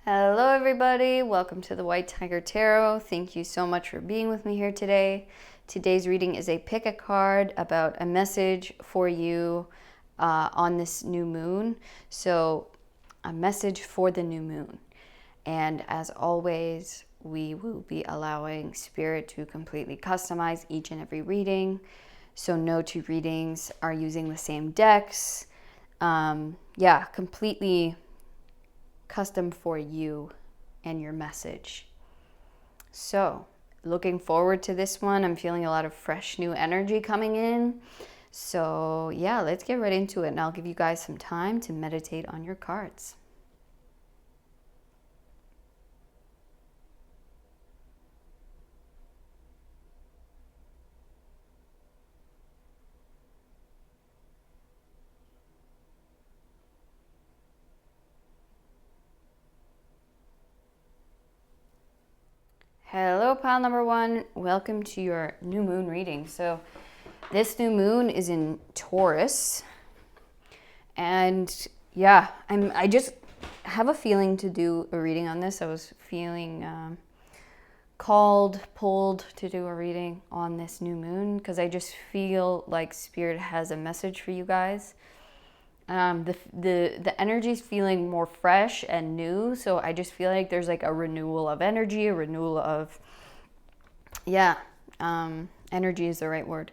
Hello everybody, welcome to the White Tiger Tarot. Thank you so much for being with me here today. Today's reading is a pick a card about a message for you on this new moon. So a message for the new moon. And as always, we will be allowing Spirit to completely customize each and every reading. So no two readings are using the same decks. Completely custom for you and your message. So, looking forward to this one. I'm feeling a lot of fresh new energy coming in. So, yeah, let's get right into it, and I'll give you guys some time to meditate on your cards. Hello, pile number one. Welcome to your new moon reading. So, this new moon is in Taurus. And yeah, I just have a feeling to do a reading on this. I was feeling pulled to do a reading on this new moon because I just feel like Spirit has a message for you guys. The energy is feeling more fresh and new, so I just feel like there's like a renewal of energy, a renewal of energy is the right word.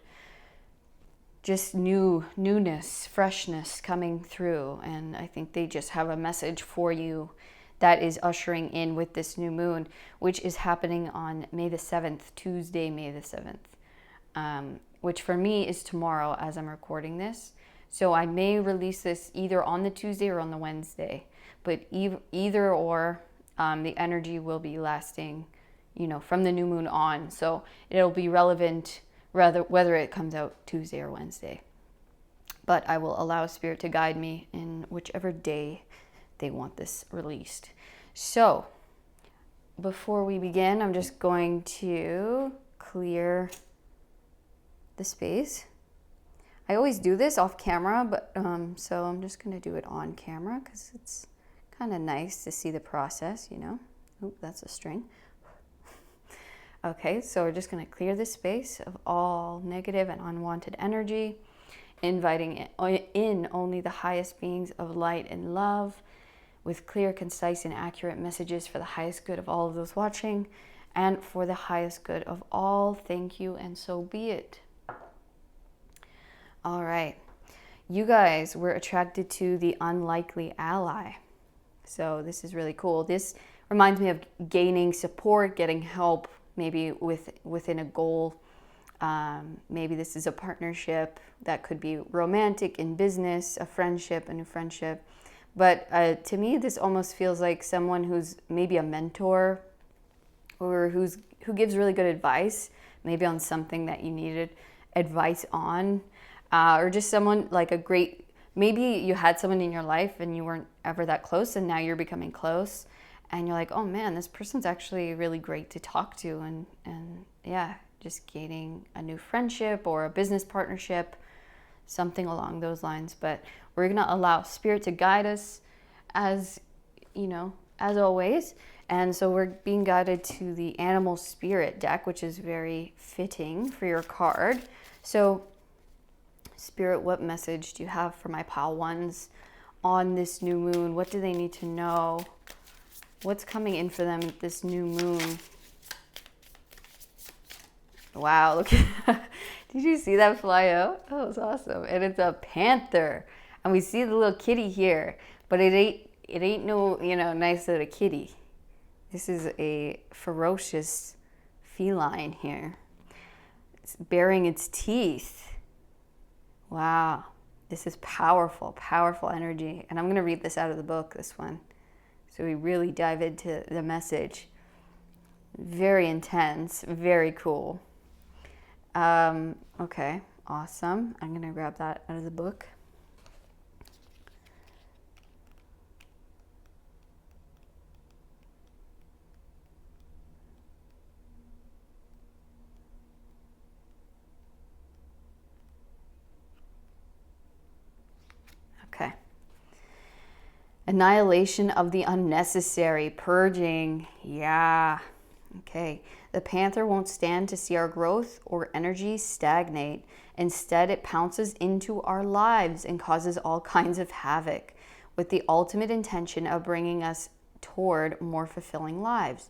Just newness, freshness coming through, and I think they just have a message for you that is ushering in with this new moon, which is happening on May the 7th, Tuesday, May the 7th, which for me is tomorrow as I'm recording this. So I may release this either on the Tuesday or on the Wednesday, but either or, the energy will be lasting, from the new moon on. So it'll be relevant whether it comes out Tuesday or Wednesday. But I will allow Spirit to guide me in whichever day they want this released. So before we begin, I'm just going to clear the space. I always do this off camera, but so I'm just going to do it on camera because it's kind of nice to see the process, Oop, that's a string. Okay, so we're just going to clear the space of all negative and unwanted energy, inviting in only the highest beings of light and love with clear, concise, and accurate messages for the highest good of all of those watching and for the highest good of all. Thank you, and so be it. All right. You guys were attracted to the unlikely ally. So this is really cool. This reminds me of gaining support, getting help, maybe within a goal. Maybe this is a partnership that could be romantic, in business, a friendship, a new friendship. But to me, this almost feels like someone who's maybe a mentor or who gives really good advice, maybe on something that you needed advice on. Or just someone like maybe you had someone in your life and you weren't ever that close and now you're becoming close and you're like, oh man, this person's actually really great to talk to, and just gaining a new friendship or a business partnership, something along those lines. But we're gonna allow Spirit to guide us as always. And so we're being guided to the Animal Spirit deck, which is very fitting for your card. So Spirit, what message do you have for my pile ones on this new moon? What do they need to know? What's coming in for them at this new moon? Wow, look at did you see that fly out? That was awesome. And it's a panther. And we see the little kitty here, but it ain't no, nice little kitty. This is a ferocious feline here. It's baring its teeth. Wow, this is powerful, powerful energy. And I'm going to read this out of the book, this one. So we really dive into the message. Very intense, very cool. Okay, awesome. I'm going to grab that out of the book. Okay. Annihilation of the unnecessary, purging. Yeah. Okay. The panther won't stand to see our growth or energy stagnate. Instead, it pounces into our lives and causes all kinds of havoc, with the ultimate intention of bringing us toward more fulfilling lives.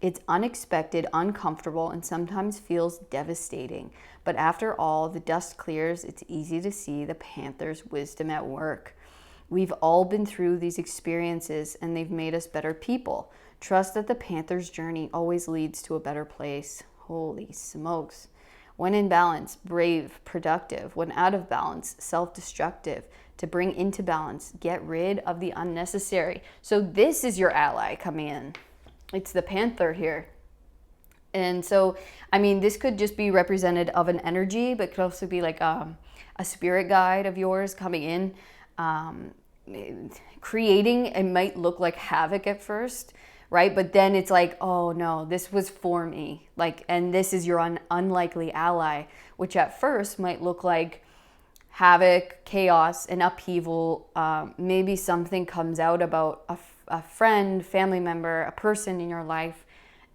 It's unexpected, uncomfortable, and sometimes feels devastating. But after all the dust clears, it's easy to see the panther's wisdom at work. We've all been through these experiences, and they've made us better people. Trust that the panther's journey always leads to a better place. Holy smokes. When in balance, brave, productive. When out of balance, self-destructive. To bring into balance, get rid of the unnecessary. So this is your ally coming in. It's the panther here. And so, I mean, this could just be represented of an energy, but could also be like a spirit guide of yours coming in. Creating, it might look like havoc at first, right? But then it's like, oh no, this was for me. Like, and this is your unlikely ally, which at first might look like havoc, chaos, and upheaval. Maybe something comes out about a friend, family member, a person in your life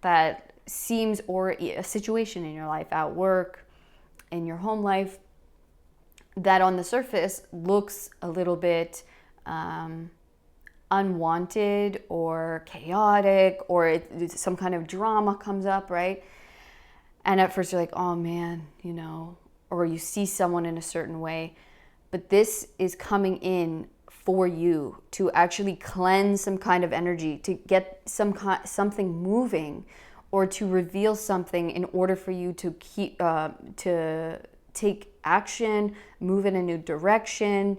that seems, or a situation in your life, at work, in your home life, that on the surface looks a little bit unwanted or chaotic, or some kind of drama comes up, right? And at first you're like, oh man, you know, or you see someone in a certain way. But this is coming in for you to actually cleanse some kind of energy, to get something moving, or to reveal something in order for you to keep to take action, move in a new direction.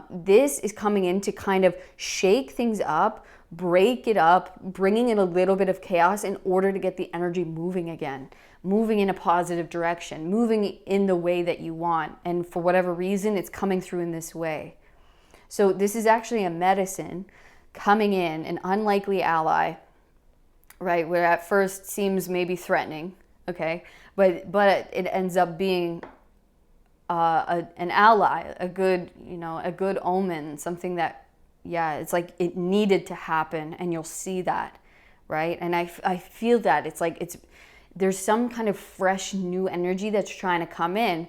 This is coming in to kind of shake things up, break it up, bringing in a little bit of chaos in order to get the energy moving again, moving in a positive direction, moving in the way that you want. And for whatever reason, it's coming through in this way. So this is actually a medicine coming in, an unlikely ally, right? Where at first seems maybe threatening, okay? But it ends up being an ally, a good omen, something that, yeah, it's like it needed to happen, and you'll see that, right? And I feel that it's like there's some kind of fresh new energy that's trying to come in,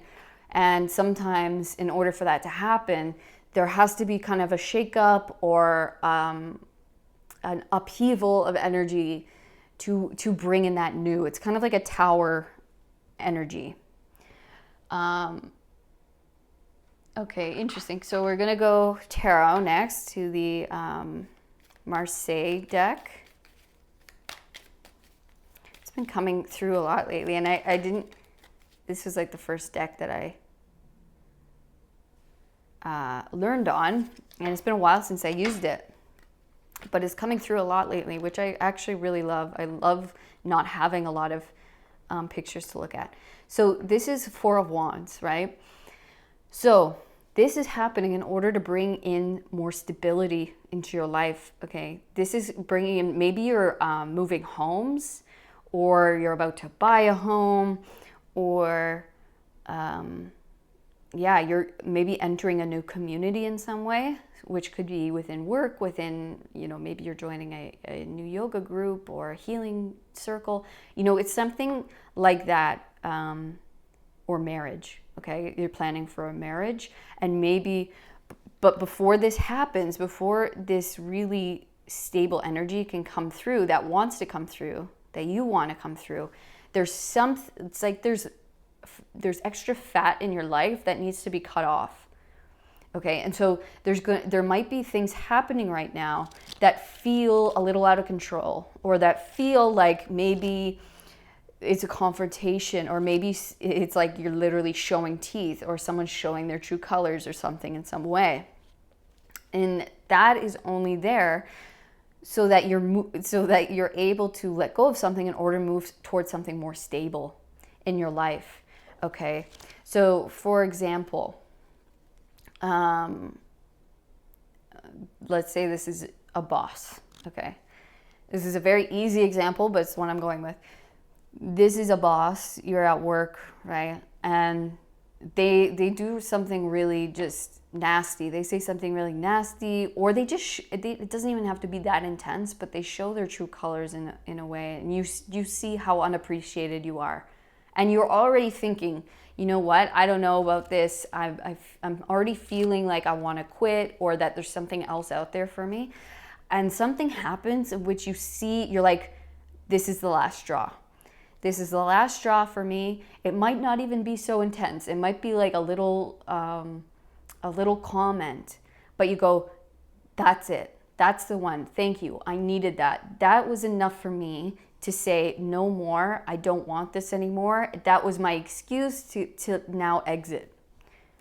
and sometimes in order for that to happen, there has to be kind of a shakeup or an upheaval of energy to bring in that new. It's kind of like a tower energy. Okay, interesting. So we're gonna go tarot next to the Marseille deck. It's been coming through a lot lately, and I didn't. This was like the first deck that I learned on, and it's been a while since I used it. But it's coming through a lot lately, which I actually really love. I love not having a lot of pictures to look at. So this is Four of Wands, right? So this is happening in order to bring in more stability into your life, okay? This is bringing in, maybe you're moving homes, or you're about to buy a home, or you're maybe entering a new community in some way, which could be within work, within, maybe you're joining a new yoga group or a healing circle. It's something like that, or marriage. Okay, you're planning for a marriage, and maybe, but before this happens, before this really stable energy can come through, that wants to come through, that you want to come through, it's like there's extra fat in your life that needs to be cut off. Okay, and so there might be things happening right now that feel a little out of control, or that feel like maybe it's a confrontation, or maybe it's like you're literally showing teeth, or someone's showing their true colors or something in some way. And that is only there so that you're able to let go of something in order to move towards something more stable in your life. Okay, so for example, let's say this is a boss. Okay, this is a very easy example, but it's one I'm going with. This is a boss, you're at work, right? And they do something really just nasty. They say something really nasty, or they just it doesn't even have to be that intense, but they show their true colors in a way, and you see how unappreciated you are, and you're already thinking, you know what, I don't know about this. I'm already feeling like I want to quit, or that there's something else out there for me, and something happens in which you see, you're like, this is the last straw. This is the last straw for me. It might not even be so intense. It might be like a little comment, but you go, that's it. That's the one. Thank you. I needed that. That was enough for me to say no more. I don't want this anymore. That was my excuse to now exit.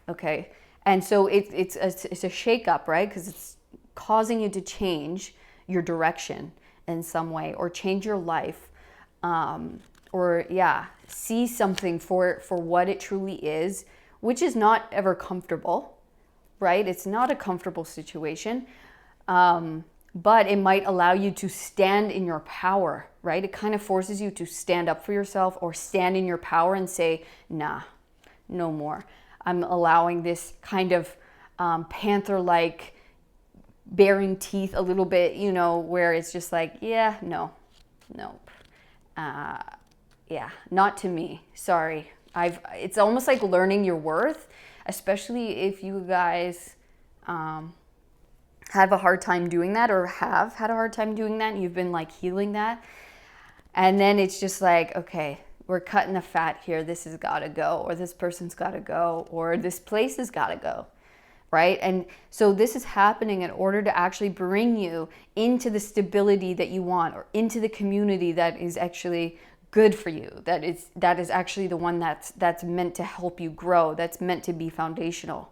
Okay. And so it's a shake-up, right? Because it's causing you to change your direction in some way, or change your life. Or see something for what it truly is, which is not ever comfortable, right? It's not a comfortable situation, but it might allow you to stand in your power, right? It kind of forces you to stand up for yourself, or stand in your power and say, nah, no more. I'm allowing this kind of panther-like baring teeth a little bit, where it's just like, yeah, no. Not to me. Sorry. It's almost like learning your worth, especially if you guys have a hard time doing that, or have had a hard time doing that, and you've been like healing that. And then it's just like, okay, we're cutting the fat here. This has got to go, or this person's got to go, or this place has got to go. Right? And so this is happening in order to actually bring you into the stability that you want, or into the community that is actually good for you, that is actually the one that's meant to help you grow, that's meant to be foundational.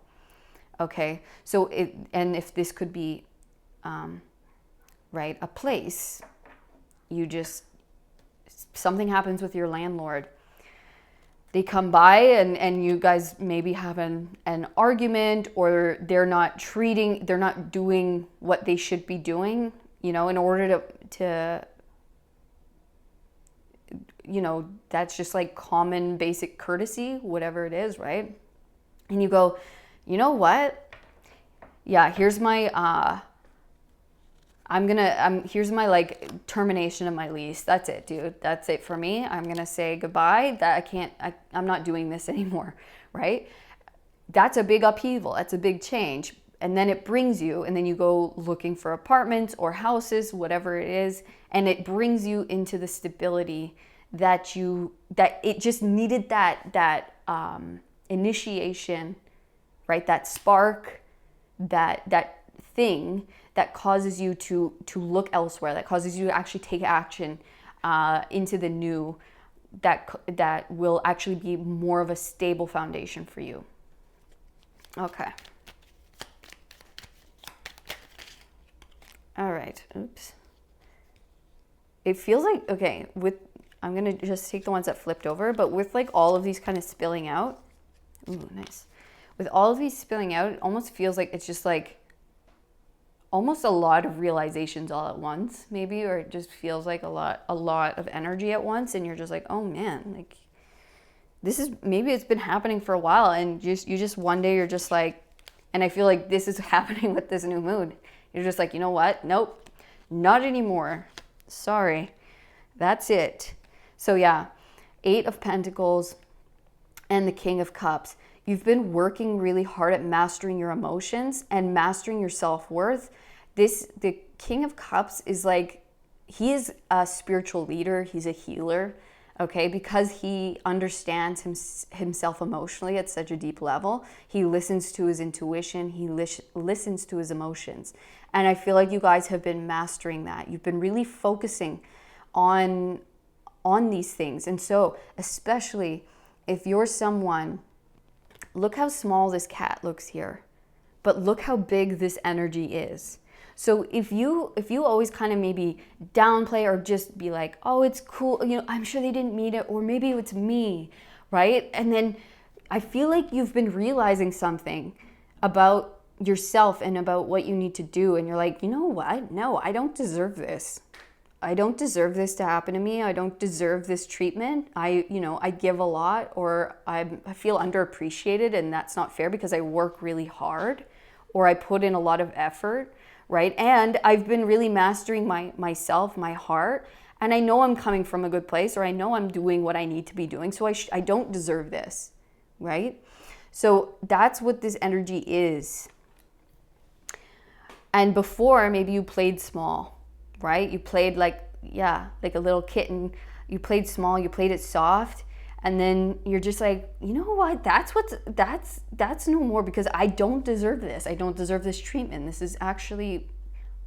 Okay, so if this could be right, a place, something happens with your landlord, they come by and you guys maybe have an argument, or they're not doing what they should be doing, in order to that's just like common basic courtesy, whatever it is, right? And you go, you know what? Yeah, here's my here's my like termination of my lease. That's it, dude. That's it for me. I'm gonna say goodbye. I'm not doing this anymore, right? That's a big upheaval. That's a big change. And then it brings you, and then you go looking for apartments or houses, whatever it is, and it brings you into the stability that it just needed, that initiation, right? That spark, that thing that causes you to look elsewhere, that causes you to actually take action into the new, that will actually be more of a stable foundation for you. Okay. All right. Oops. It feels like, okay, I'm going to just take the ones that flipped over, but with like all of these kind of spilling out, ooh, nice. With all of these spilling out, it almost feels like it's just like almost a lot of realizations all at once, maybe, or it just feels like a lot of energy at once, and you're just like, oh man, like maybe it's been happening for a while, and you just one day you're just like, and I feel like this is happening with this new moon. You're just like, you know what? Nope, not anymore. Sorry, that's it. So yeah, 8 of Pentacles and the King of Cups. You've been working really hard at mastering your emotions and mastering your self-worth. The King of Cups is like, he is a spiritual leader. He's a healer, okay? Because he understands himself emotionally at such a deep level. He listens to his intuition. He listens to his emotions. And I feel like you guys have been mastering that. You've been really focusing on these things. And so, especially if you're someone, look how small this cat looks here, but look how big this energy is. So if you always kind of maybe downplay or just be like, oh, it's cool, I'm sure they didn't mean it, or maybe it's me, right? And then I feel like you've been realizing something about yourself and about what you need to do, and you're like, you know what? No, I don't deserve this. I don't deserve this to happen to me. I don't deserve this treatment. I give a lot, or I feel underappreciated, and that's not fair because I work really hard, or I put in a lot of effort, right? And I've been really mastering myself, my heart, and I know I'm coming from a good place, or I know I'm doing what I need to be doing. So I don't deserve this, right? So that's what this energy is. And before, maybe you played small, right? You played like a little kitten. You played small, you played it soft, and then you're just like, you know what? That's no more, because I don't deserve this. I don't deserve this treatment. This is actually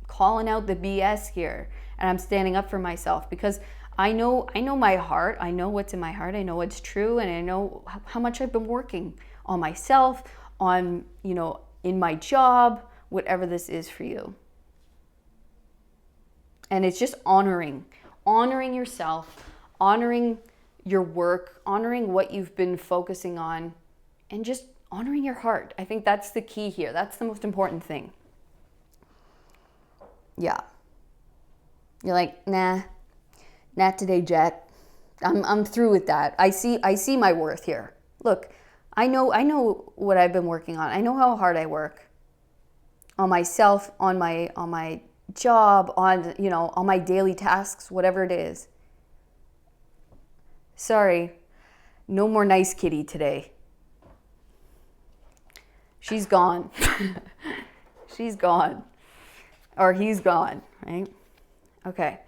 calling out the BS here, and I'm standing up for myself because I know my heart. I know what's in my heart. I know what's true, and I know how much I've been working on myself, on, in my job, whatever this is for you. And it's just honoring yourself, honoring your work, honoring what you've been focusing on, and just honoring your heart. I think that's the key here. That's the most important thing. Yeah. You're like, nah, not today, Jet. I'm through with that. I see my worth here. Look, I know what I've been working on. I know how hard I work on myself, on my job, on my daily tasks, whatever it is. Sorry, no more nice kitty today. She's gone. She's gone. Or he's gone, right? Okay.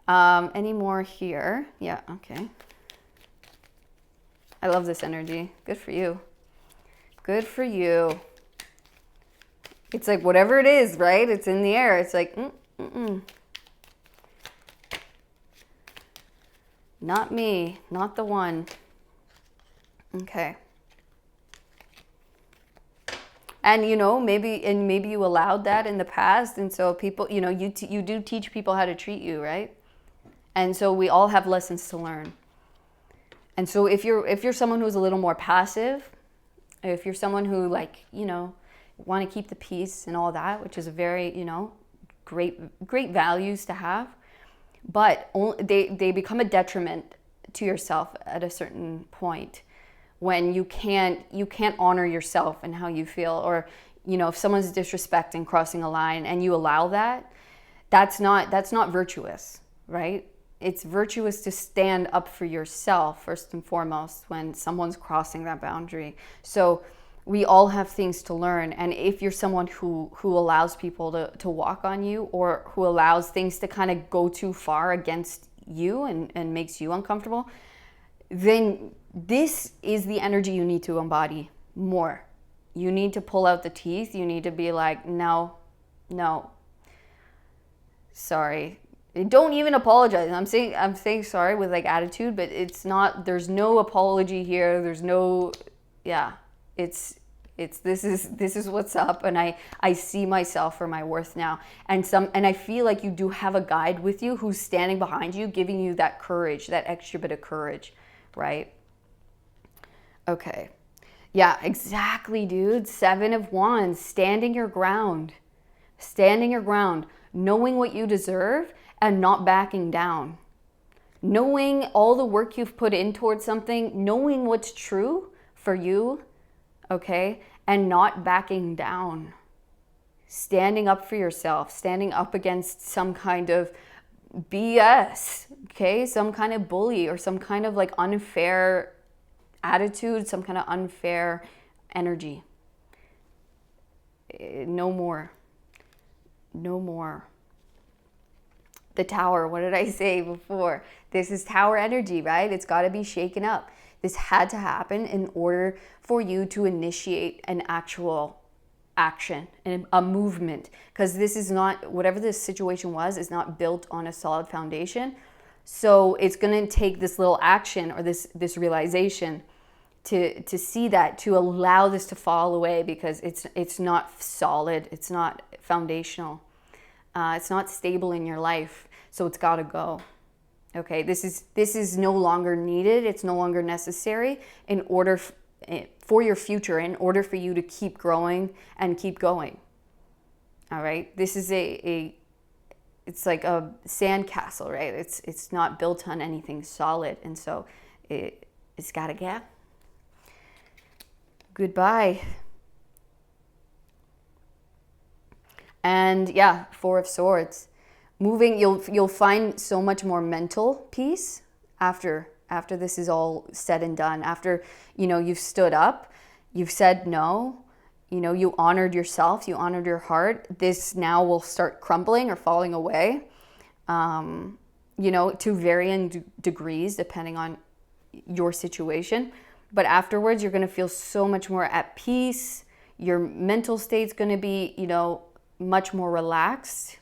Any more here? Yeah, okay. I love this energy. Good for you. Good for you. It's like whatever it is, right? It's in the air. It's like, not me, not the one. Okay. And maybe you allowed that in the past, and so people, you do teach people how to treat you, right? And so we all have lessons to learn. And so if you're someone who's a little more passive, if you're someone who want to keep the peace and all that, which is a very, great values to have, but they become a detriment to yourself at a certain point when you can't honor yourself and how you feel, or if someone's disrespecting, crossing a line, and you allow that, that's not virtuous, right? It's virtuous to stand up for yourself first and foremost when someone's crossing that boundary. So we all have things to learn, and if you're someone who allows people to walk on you, or who allows things to kind of go too far against you and makes you uncomfortable, then this is the energy you need to embody more. You need to pull out the teeth. You need to be like, no, sorry. Don't even apologize. I'm saying sorry with attitude, but it's not, there's no apology here. There's no, it's this is what's up, and I see myself for my worth now. And I feel like you do have a guide with you who's standing behind you, giving you that courage, that extra bit of courage, right? Okay. Yeah, exactly, dude. 7 of Wands, standing your ground, knowing what you deserve and not backing down, knowing all the work you've put in towards something, knowing what's true for you, okay, and not backing down, standing up for yourself, standing up against some kind of BS, okay, some kind of bully or some kind of unfair attitude, some kind of unfair energy. No more. The Tower, what did I say before? This is Tower energy, right? It's got to be shaken up. This had to happen in order for you to initiate an actual action and a movement, because this is not, whatever this situation was, is not built on a solid foundation. So it's going to take this little action, or this realization to see that, to allow this to fall away, because it's not solid, it's not foundational, it's not stable in your life. So it's got to go. Okay, this is no longer needed. It's no longer necessary in order for your future, in order for you to keep growing and keep going. All right, this is a it's like a sand castle, right? It's not built on anything solid, and so it's gotta go. Goodbye. And yeah, Four of Swords. Moving, you'll find so much more mental peace after this is all said and done. After, you've stood up, you've said no, you honored yourself, you honored your heart. This now will start crumbling or falling away, to varying degrees depending on your situation. But afterwards, you're going to feel so much more at peace. Your mental state's going to be, much more relaxed,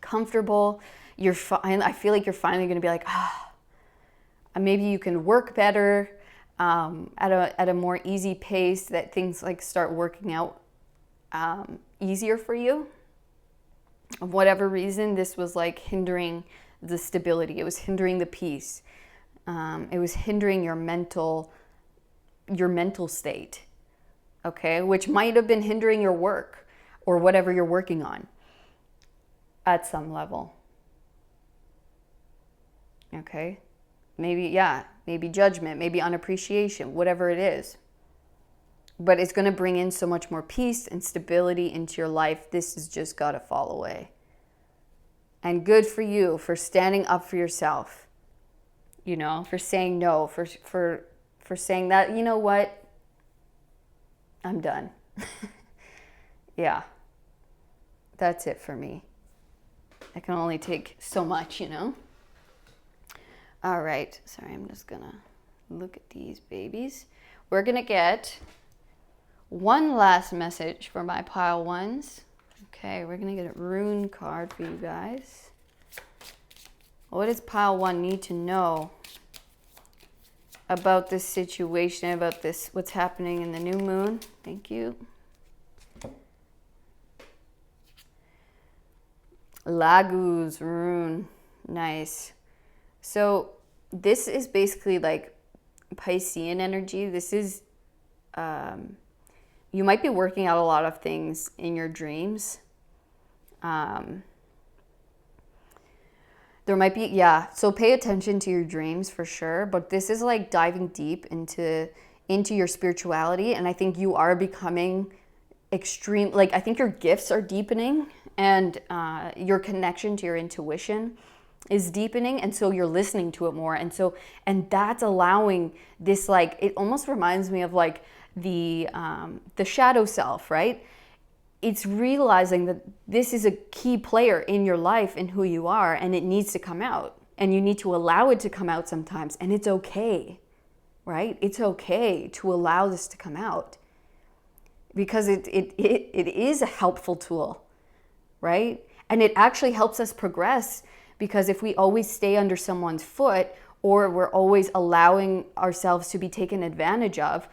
comfortable. I feel like you're finally going to be like, maybe you can work better at a more easy pace, that things like start working out easier for you. Of whatever reason, this was like hindering the stability. It was hindering the peace. It was hindering your mental state, okay? Which might have been hindering your work or whatever you're working on at some level, okay? Maybe judgment, maybe unappreciation, whatever it is. But it's going to bring in so much more peace and stability into your life. This has just got to fall away. And good for you for standing up for yourself. For saying no, for saying that, you know what? I'm done. Yeah. That's it for me. I can only take so much, All right. Sorry, I'm just going to look at these babies. We're going to get one last message for my pile ones. Okay, we're going to get a rune card for you guys. What does pile one need to know about this situation, about this, what's happening in the new moon? Thank you. Laguz rune. Nice. So this is basically like Piscean energy. This is, you might be working out a lot of things in your dreams. There might be, so pay attention to your dreams for sure, but this is like diving deep into your spirituality, and I think you are becoming extreme, like I think your gifts are deepening, and your connection to your intuition is deepening, and so you're listening to it more, and that's allowing this, like, it almost reminds me of like the shadow self, right? It's realizing that this is a key player in your life and who you are, and it needs to come out, and you need to allow it to come out sometimes, and it's okay, right? It's okay to allow this to come out, because it is a helpful tool, right? And it actually helps us progress, because if we always stay under someone's foot, or we're always allowing ourselves to be taken advantage of,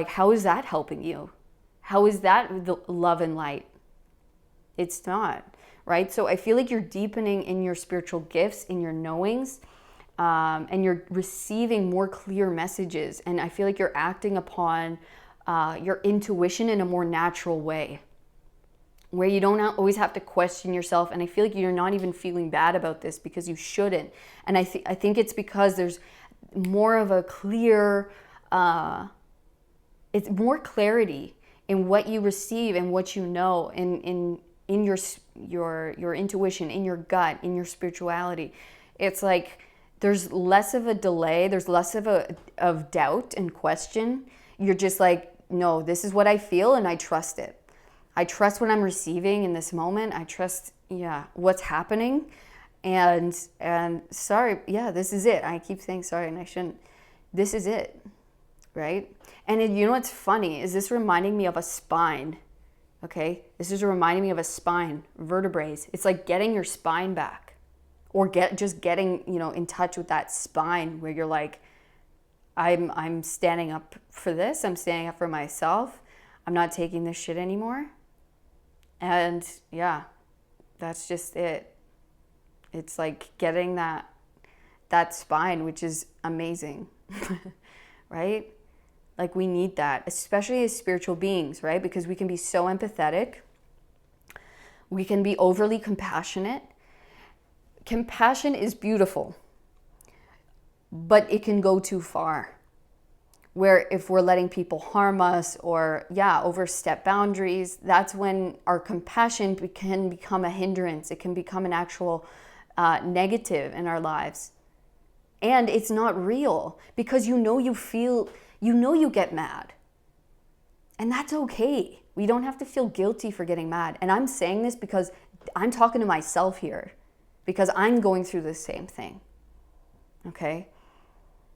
how is that helping you? How is that the love and light? It's not, right? So I feel like you're deepening in your spiritual gifts, in your knowings, and you're receiving more clear messages. And I feel like you're acting upon your intuition in a more natural way, where you don't always have to question yourself. And I feel like you're not even feeling bad about this, because you shouldn't. And I think it's because there's more of a clear, it's more clarity in what you receive and what you know, in your intuition, in your gut, in your spirituality. It's like there's less of a delay, there's less of doubt and question. You're just like, no, this is what I feel, and I trust it. I trust what I'm receiving in this moment. I trust, what's happening. And sorry, this is it. I keep saying sorry, and I shouldn't. This is it, right? And you know what's funny is this reminding me of a spine, okay? This is reminding me of a spine, vertebrae. It's like getting your spine back, or getting, in touch with that spine, where you're like, I'm standing up for this. I'm standing up for myself. I'm not taking this shit anymore. And that's just it. It's like getting that spine, which is amazing, right? Like, we need that, especially as spiritual beings, right? Because we can be so empathetic. We can be overly compassionate. Compassion is beautiful, but it can go too far. Where if we're letting people harm us or, overstep boundaries, that's when our compassion can become a hindrance. It can become an actual negative in our lives. And it's not real because you get mad. And that's okay. We don't have to feel guilty for getting mad. And I'm saying this because I'm talking to myself here, because I'm going through the same thing. Okay?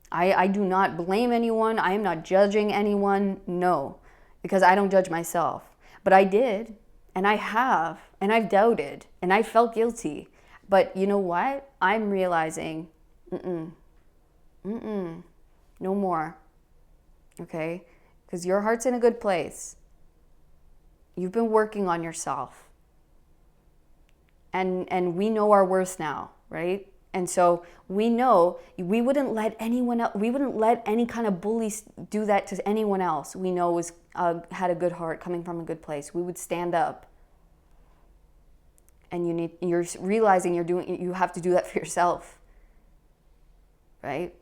I do not blame anyone. I am not judging anyone. No, because I don't judge myself. But I did, and I have, and I've doubted, and I felt guilty. But you know what? I'm realizing, no more. Okay? Because your heart's in a good place. You've been working on yourself. And we know our worth now, right? And so we know we wouldn't let anyone else, we wouldn't let any kind of bully do that to anyone else we know was had a good heart, coming from a good place. We would stand up. And you're realizing you have to do that for yourself, right?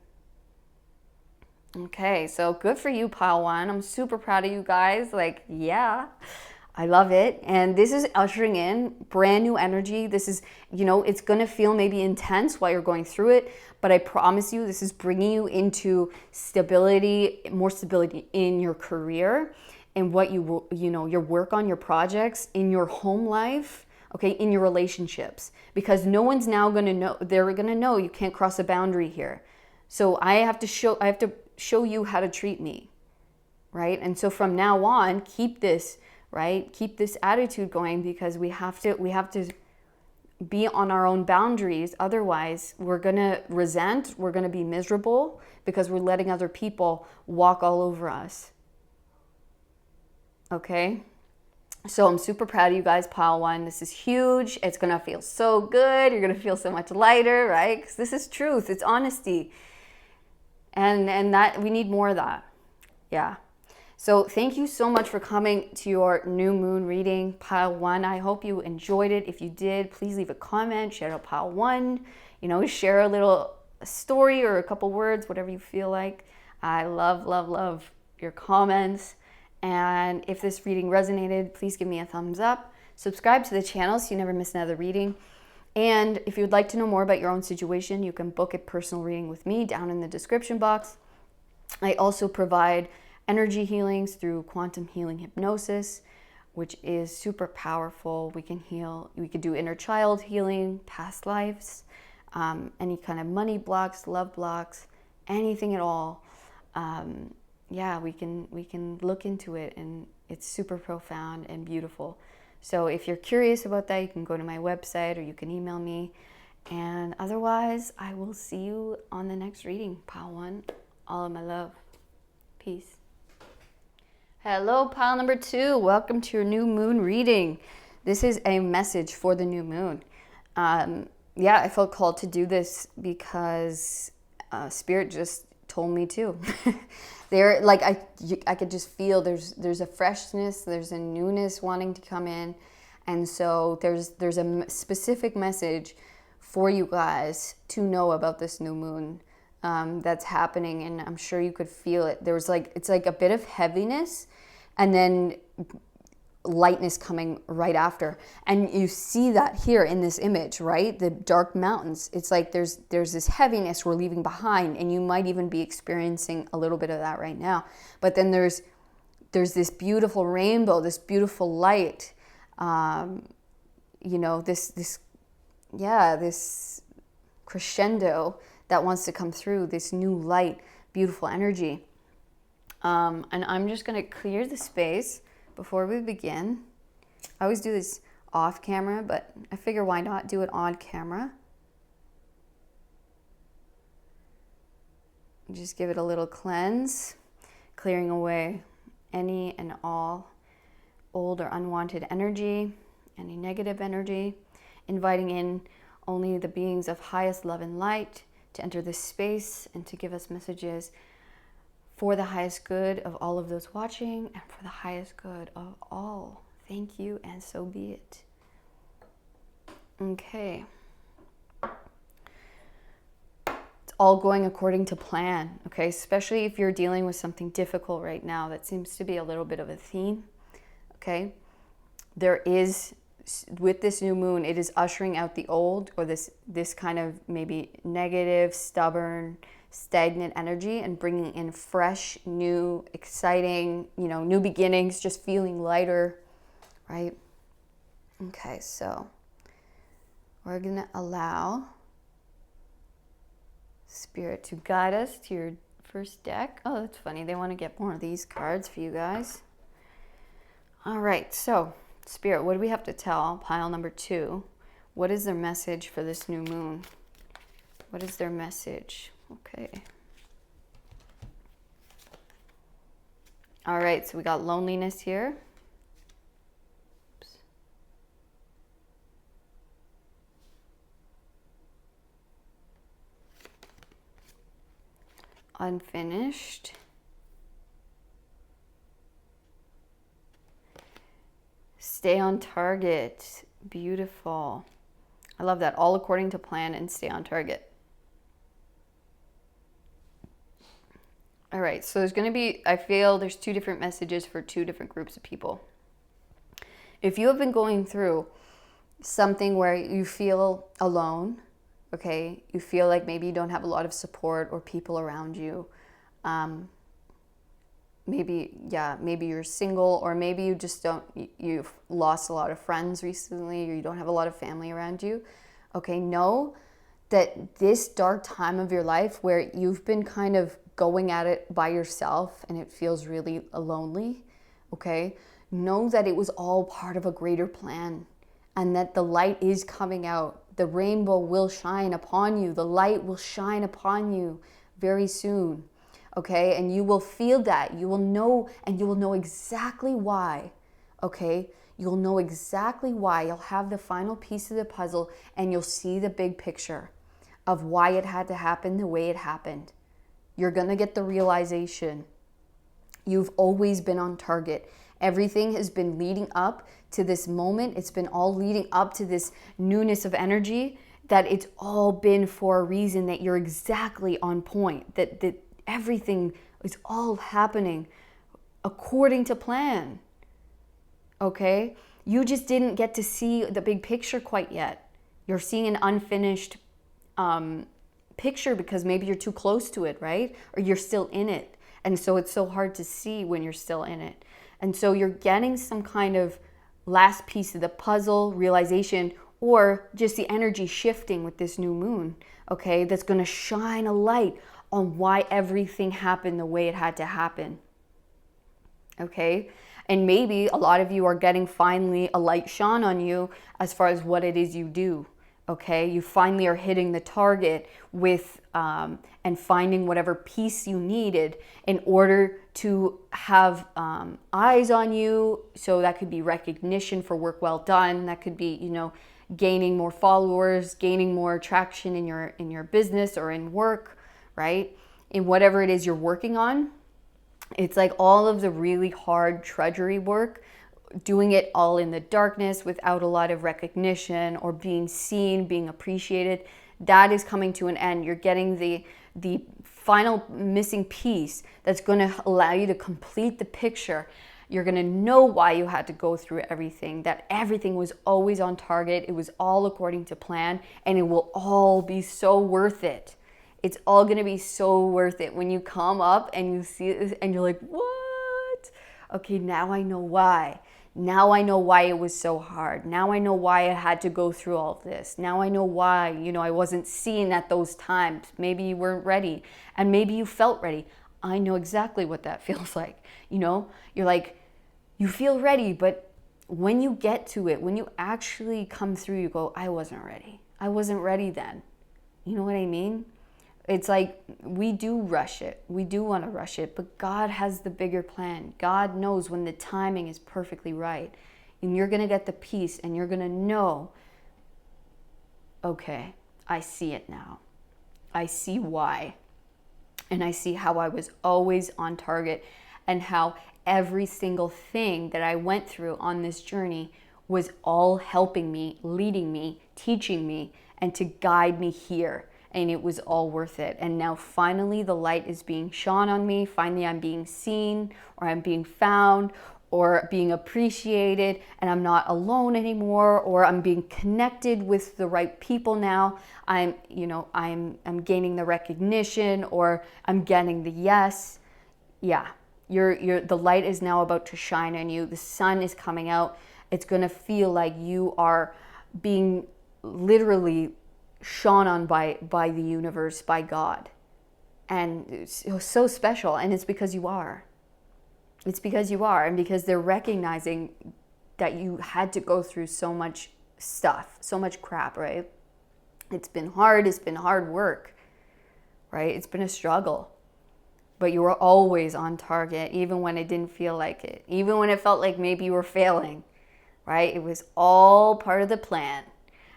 Okay, so good for you, Pile 1. I'm super proud of you guys. I love it. And this is ushering in brand new energy. This is, it's going to feel maybe intense while you're going through it, but I promise you, this is bringing you into stability, more stability in your career and what your work on, your projects, in your home life, okay, in your relationships, because no one's now going to know, they're going to know you can't cross a boundary here. So I have to show you how to treat me, right? And so from now on, keep this attitude going, because we have to be on our own boundaries. Otherwise, we're going to resent, we're going to be miserable because we're letting other people walk all over us. Okay? So I'm super proud of you guys, Pile 1. This is huge. It's going to feel so good. You're going to feel so much lighter, right? Because this is truth. It's honesty. And that we need more of that. Yeah. So thank you so much for coming to your new moon reading, Pile 1. I hope you enjoyed it. If you did, please leave a comment, share out Pile 1, share a little story or a couple words, whatever you feel like. I love, love, love your comments. And if this reading resonated, please give me a thumbs up. Subscribe to the channel so you never miss another reading. And if you would like to know more about your own situation, you can book a personal reading with me down in the description box. I also provide energy healings through quantum healing hypnosis, which is super powerful. We can do inner child healing, past lives, any kind of money blocks, love blocks, anything at all. We can look into it, and it's super profound and beautiful. So if you're curious about that, you can go to my website or you can email me. And otherwise, I will see you on the next reading, Pile 1. All of my love. Peace. Hello, Pile number 2. Welcome to your new moon reading. This is a message for the new moon. I felt called to do this because Spirit just told me to. I could just feel there's a freshness, there's a newness wanting to come in, and so there's a specific message for you guys to know about this new moon that's happening, and I'm sure you could feel it. It's like a bit of heaviness, and then lightness coming right after. And you see that here in this image, right? The dark mountains. It's like there's this heaviness we're leaving behind, and you might even be experiencing a little bit of that right now. But then there's this beautiful rainbow, this beautiful light, this crescendo that wants to come through, this new light, beautiful energy. And I'm just going to clear the space before we begin. I always do this off camera, but I figure why not do it on camera. Just give it a little cleanse, clearing away any and all old or unwanted energy, any negative energy, inviting in only the beings of highest love and light to enter this space and to give us messages for the highest good of all of those watching and for the highest good of all. Thank you, and so be it. Okay. It's all going according to plan, okay? Especially if you're dealing with something difficult right now. That seems to be a little bit of a theme, okay? There is, with this new moon, it is ushering out the old, or this kind of maybe negative, stubborn, stagnant energy, and bringing in fresh, new, exciting, new beginnings, just feeling lighter, right? Okay, so we're gonna allow Spirit to guide us to your first deck. Oh, that's funny. They want to get more of these cards for you guys. All right, so Spirit, what do we have to tell pile number 2? What is their message for this new moon? What is their message? Okay. All right, so we got loneliness here. Oops. Unfinished. Stay on target. Beautiful. I love that. All according to plan and stay on target. All right, so there's going to be, I feel there's 2 different messages for 2 different groups of people. If you have been going through something where you feel alone, okay, you feel like maybe you don't have a lot of support or people around you, maybe you're single, or maybe you just you've lost a lot of friends recently, or you don't have a lot of family around you, okay, know that this dark time of your life where you've been kind of going at it by yourself and it feels really lonely, okay, know that it was all part of a greater plan, and that the light is coming out. The rainbow will shine upon you. The light will shine upon you very soon, okay? And you will feel that. You will know, and you will know exactly why, okay? You'll know exactly why. You'll have the final piece of the puzzle, and you'll see the big picture of why it had to happen the way it happened. You're going to get the realization. You've always been on target. Everything has been leading up to this moment. It's been all leading up to this newness of energy, that it's all been for a reason, that you're exactly on point, that everything is all happening according to plan, okay? You just didn't get to see the big picture quite yet. You're seeing an unfinished picture because maybe you're too close to it, right? Or you're still in it. And so it's so hard to see when you're still in it. And so you're getting some kind of last piece of the puzzle, realization, or just the energy shifting with this new moon, okay? That's going to shine a light on why everything happened the way it had to happen, okay? And maybe a lot of you are getting finally a light shone on you as far as what it is you do, okay? You finally are hitting the target with and finding whatever piece you needed in order to have eyes on you. So that could be recognition for work well done. That could be, gaining more followers, gaining more traction in your business or in work, right? In whatever it is you're working on. It's like all of the really hard drudgery work, doing it all in the darkness without a lot of recognition or being seen, being appreciated, that is coming to an end. You're getting the final missing piece that's going to allow you to complete the picture. You're going to know why you had to go through everything, that everything was always on target. It was all according to plan, and it will all be so worth it. It's all going to be so worth it when you come up and you see it and you're like, what? Okay, now I know why. Now I know why it was so hard. Now I know why I had to go through all of this. Now I know why, I wasn't seen at those times. Maybe you weren't ready, and maybe you felt ready. I know exactly what that feels like. You're like, you feel ready, but when you get to it, when you actually come through, you go, I wasn't ready. I wasn't ready then. You know what I mean? It's like we do rush it. We do want to rush it, but God has the bigger plan. God knows when the timing is perfectly right. And you're going to get the peace, and you're going to know, okay, I see it now. I see why. And I see how I was always on target, and how every single thing that I went through on this journey was all helping me, leading me, teaching me, and to guide me here. And it was all worth it. And now finally the light is being shone on me. Finally I'm being seen, or I'm being found, or being appreciated, and I'm not alone anymore, or I'm being connected with the right people now. I'm gaining the recognition, or I'm getting the yes. Yeah, the light is now about to shine on you. The sun is coming out. It's gonna feel like you are being literally shone on by the universe, by God. And it's so special, and it's because you are. It's because you are, and because they're recognizing that you had to go through so much stuff, so much crap, right? It's been hard work, right? It's been a struggle. But you were always on target, even when it didn't feel like it, even when it felt like maybe you were failing, right? It was all part of the plan.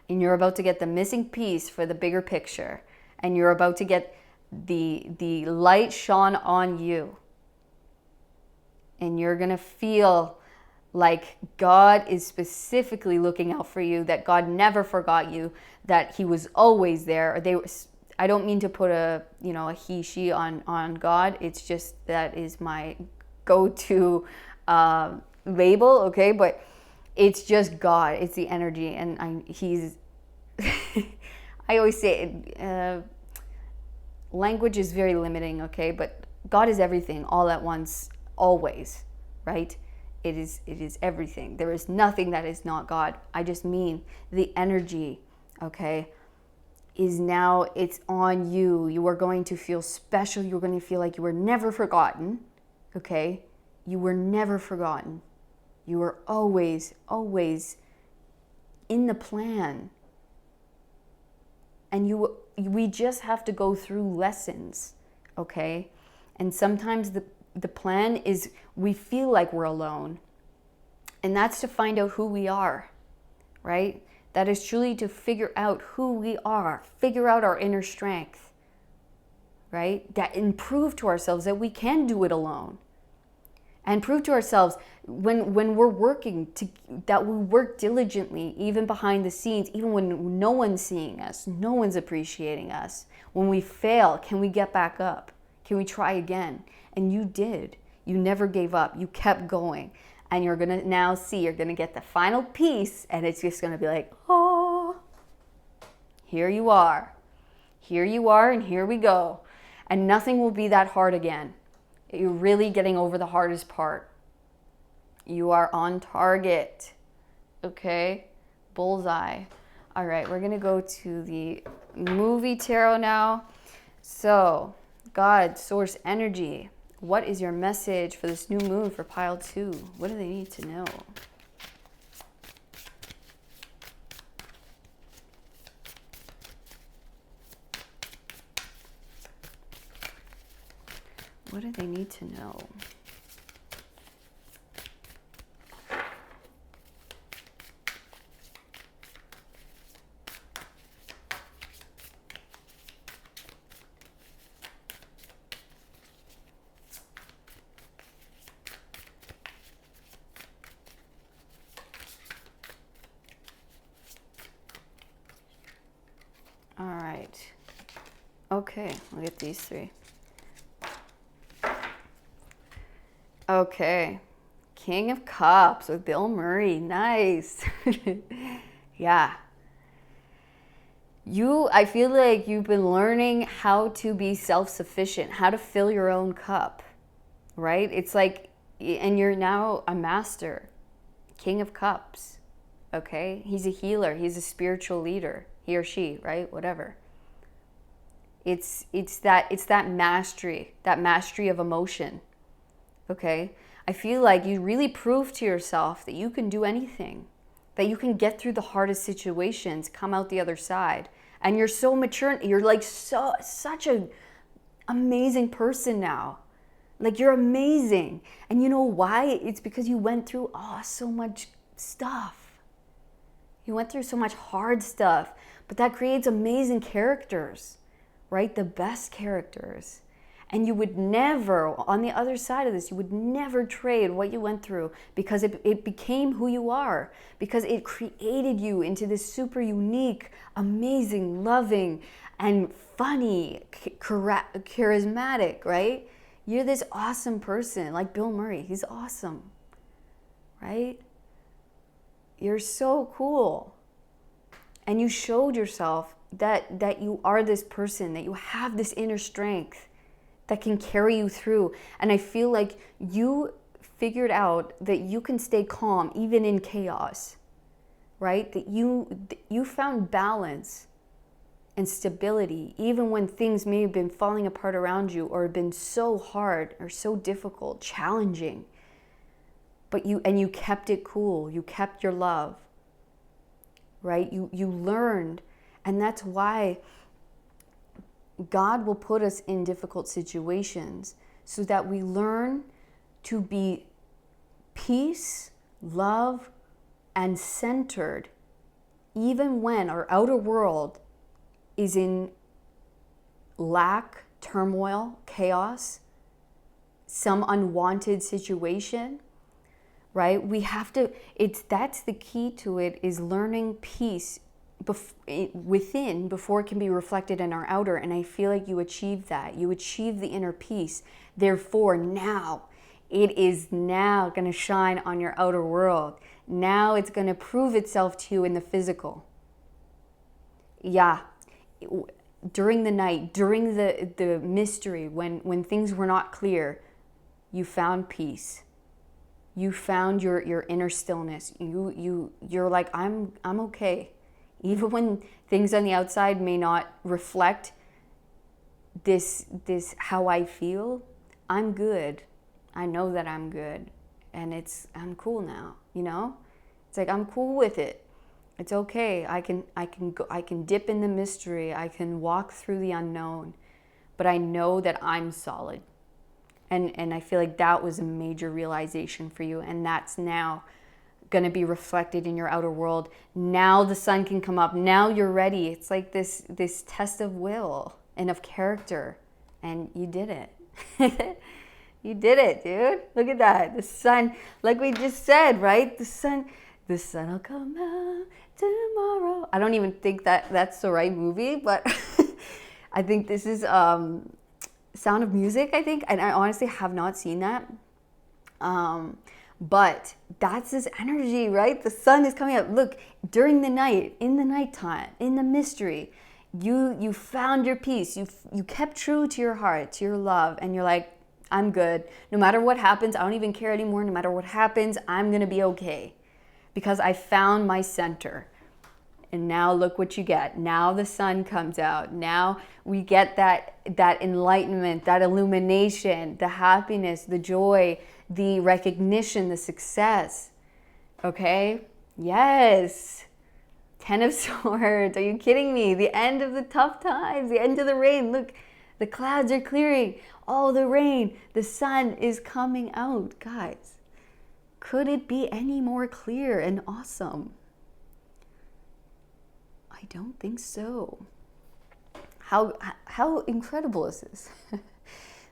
And you're about to get the missing piece for the bigger picture. And you're about to get the light shone on you. And you're going to feel like God is specifically looking out for you, that God never forgot you, that he was always there. I don't mean to put a he, she on God. It's just that is my go-to label, okay? But it's just God. It's the energy. And he's, I always say, language is very limiting, okay? But God is everything all at once. Always, right? It is everything. There is nothing that is not God. I just mean the energy, okay, is now, it's on you. You are going to feel special. You're going to feel like you were never forgotten, okay? You were never forgotten. You were always in the plan. And we just have to go through lessons, okay? And sometimes the plan is we feel like we're alone. And that's to find out who we are, right? That is truly to figure out who we are, figure out our inner strength, right? And prove to ourselves that we can do it alone. And prove to ourselves when we're working, that we work diligently, even behind the scenes, even when no one's seeing us, no one's appreciating us. When we fail, can we get back up? Can we try again? And you did. You never gave up. You kept going. And you're going to now see, you're going to get the final piece, and it's just going to be like, oh, here you are. Here you are, and here we go. And nothing will be that hard again. You're really getting over the hardest part. You are on target. Okay? Bullseye. All right, we're going to go to the movie tarot now. So, God, source energy. What is your message for this new moon for pile 2? What do they need to know? What do they need to know? All right. Okay, we'll get these 3. Okay. King of Cups with Bill Murray. Nice. Yeah. I feel like you've been learning how to be self-sufficient, how to fill your own cup, right? It's like, and you're now a master. King of Cups. Okay? He's a healer. He's a spiritual leader. He or she, right? Whatever. It's that mastery of emotion. Okay? I feel like you really prove to yourself that you can do anything, that you can get through the hardest situations, come out the other side. And you're so mature. You're like such an amazing person now. Like, you're amazing. And you know why? It's because you went through so much stuff. You went through so much hard stuff. But that creates amazing characters, right? The best characters. And you would never, on the other side of this, you would never trade what you went through, because it became who you are, because it created you into this super unique, amazing, loving, and funny, charismatic, right? You're this awesome person, like Bill Murray. He's awesome, right? You're so cool. And you showed yourself that you are this person, that you have this inner strength that can carry you through. And I feel like you figured out that you can stay calm even in chaos, right? That you found balance and stability even when things may have been falling apart around you, or been so hard or so difficult, challenging. But you kept it cool. You kept your love, right? You learned. And that's why God will put us in difficult situations, so that we learn to be peace, love, and centered, even when our outer world is in lack, turmoil, chaos, some unwanted situation, right? We have to, that's the key to it, is learning peace within before it can be reflected in our outer. And I feel like you achieve that. You achieve the inner peace. Therefore, now, it is now going to shine on your outer world. Now it's going to prove itself to you in the physical. Yeah. During the night, during the mystery, when things were not clear, you found peace. You found your inner stillness. You're like, I'm okay. Even when things on the outside may not reflect this how I feel, I'm good. I know that I'm good, and I'm cool now, you know? It's like, I'm cool with it. It's okay. I can dip in the mystery. I can walk through the unknown, but I know that I'm solid. And I feel like that was a major realization for you, and that's now going to be reflected in your outer world. Now the sun can come up. Now you're ready. It's like this test of will and of character, and you did it. You did it, dude. Look at that. The sun, like we just said, right? The sun will come out tomorrow. I don't even think that's the right movie, but I think this is Sound of Music, I think. And I honestly have not seen that. But that's this energy, right? The sun is coming up. Look, during the night, in the nighttime, in the mystery, you found your peace. You kept true to your heart, to your love, and you're like, I'm good. No matter what happens, I don't even care anymore. No matter what happens, I'm going to be okay, because I found my center. And now look what you get. Now the sun comes out. Now we get that enlightenment, that illumination, the happiness, the joy, the recognition, the success. Okay? Yes. 10 of Swords. Are you kidding me? The end of the tough times, the end of the rain. Look, the clouds are clearing. Oh, the rain. The sun is coming out. Guys, could it be any more clear and awesome? I don't think so. How incredible is this?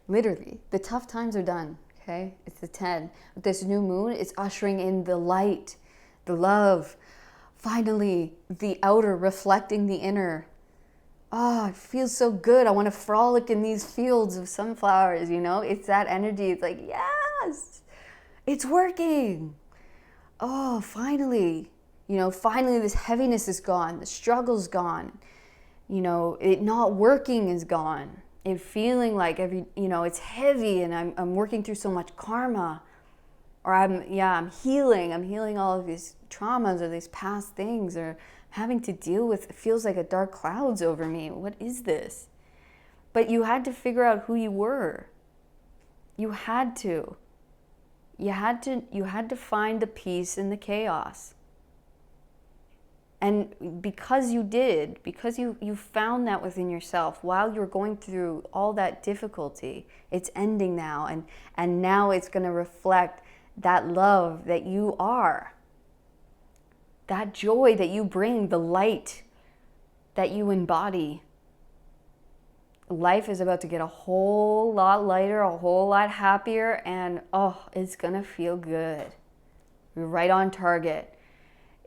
Literally, the tough times are done, okay? It's the 10. This new moon is ushering in the light, the love. Finally, the outer reflecting the inner. Oh, it feels so good. I want to frolic in these fields of sunflowers, you know? It's that energy. It's like, yes, it's working. Oh, finally. You know, finally this heaviness is gone. The struggle's gone. You know, it not working is gone. It feeling like it's heavy, and I'm working through so much karma. Or I'm healing. I'm healing all of these traumas or these past things, or having to deal with, it feels like a dark clouds over me. What is this? But you had to figure out who you were. You had to. You had to find the peace in the chaos. And because you did, because you found that within yourself while you were going through all that difficulty, it's ending now. And now it's going to reflect that love that you are. That joy that you bring, the light that you embody. life is about to get a whole lot lighter, a whole lot happier, and oh, it's gonna feel good. You're right on target.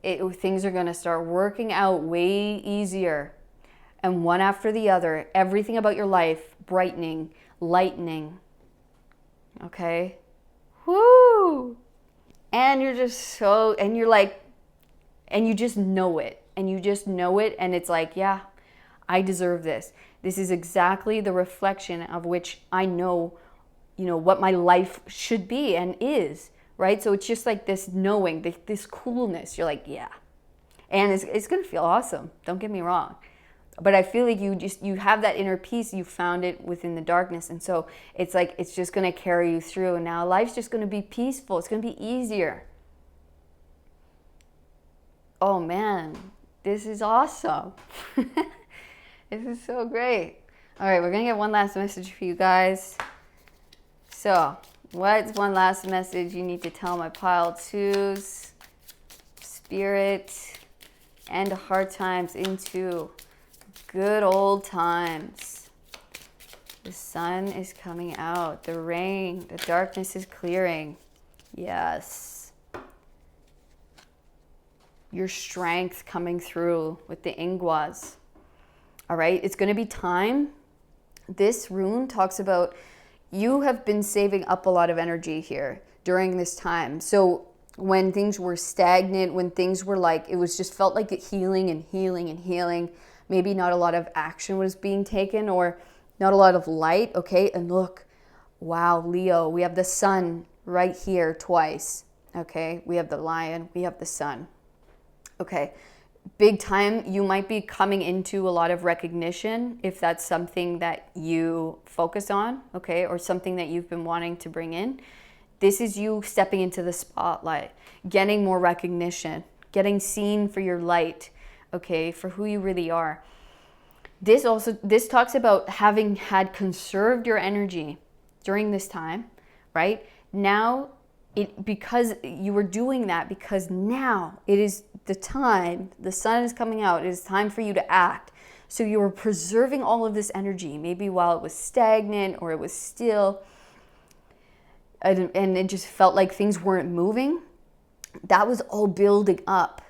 Things are gonna start working out way easier, and one after the other, everything about your life brightening, lightening. Okay? Woo! And you're just so, and you're like, and you just know it, and you just know it, and it's like, yeah, I deserve this. This is exactly the reflection of which I know, what my life should be and is, right? So it's just like this knowing, this coolness. You're like, yeah. And it's going to feel awesome. Don't get me wrong. But I feel like you have that inner peace. You found it within the darkness. And so it's like, it's just going to carry you through. And now life's just going to be peaceful. It's going to be easier. Oh man, this is awesome. This is so great. All right, we're going to get one last message for you guys. So, what's one last message you need to tell my pile twos? Spirit and hard times into good old times. The sun is coming out. The rain, the darkness is clearing. Yes. Your strength coming through with the ingwas. All right, it's going to be time. This rune talks about you have been saving up a lot of energy here during this time. So when things were stagnant, when things were like, it was just felt like healing and healing and healing, maybe not a lot of action was being taken or not a lot of light. Okay, and look, wow, Leo, we have the sun right here twice. Okay, we have the lion, we have the sun. Okay, big time, you might be coming into a lot of recognition if that's something that you focus on, okay, or something that you've been wanting to bring in. This is you stepping into the spotlight, getting more recognition, getting seen for your light, okay, for who you really are. This talks about having had conserved your energy during this time, right? Now, because you were doing that, because now it is the time, the sun is coming out, it is time for you to act. So you were preserving all of this energy, maybe while it was stagnant or it was still, and it just felt like things weren't moving. That was all building up.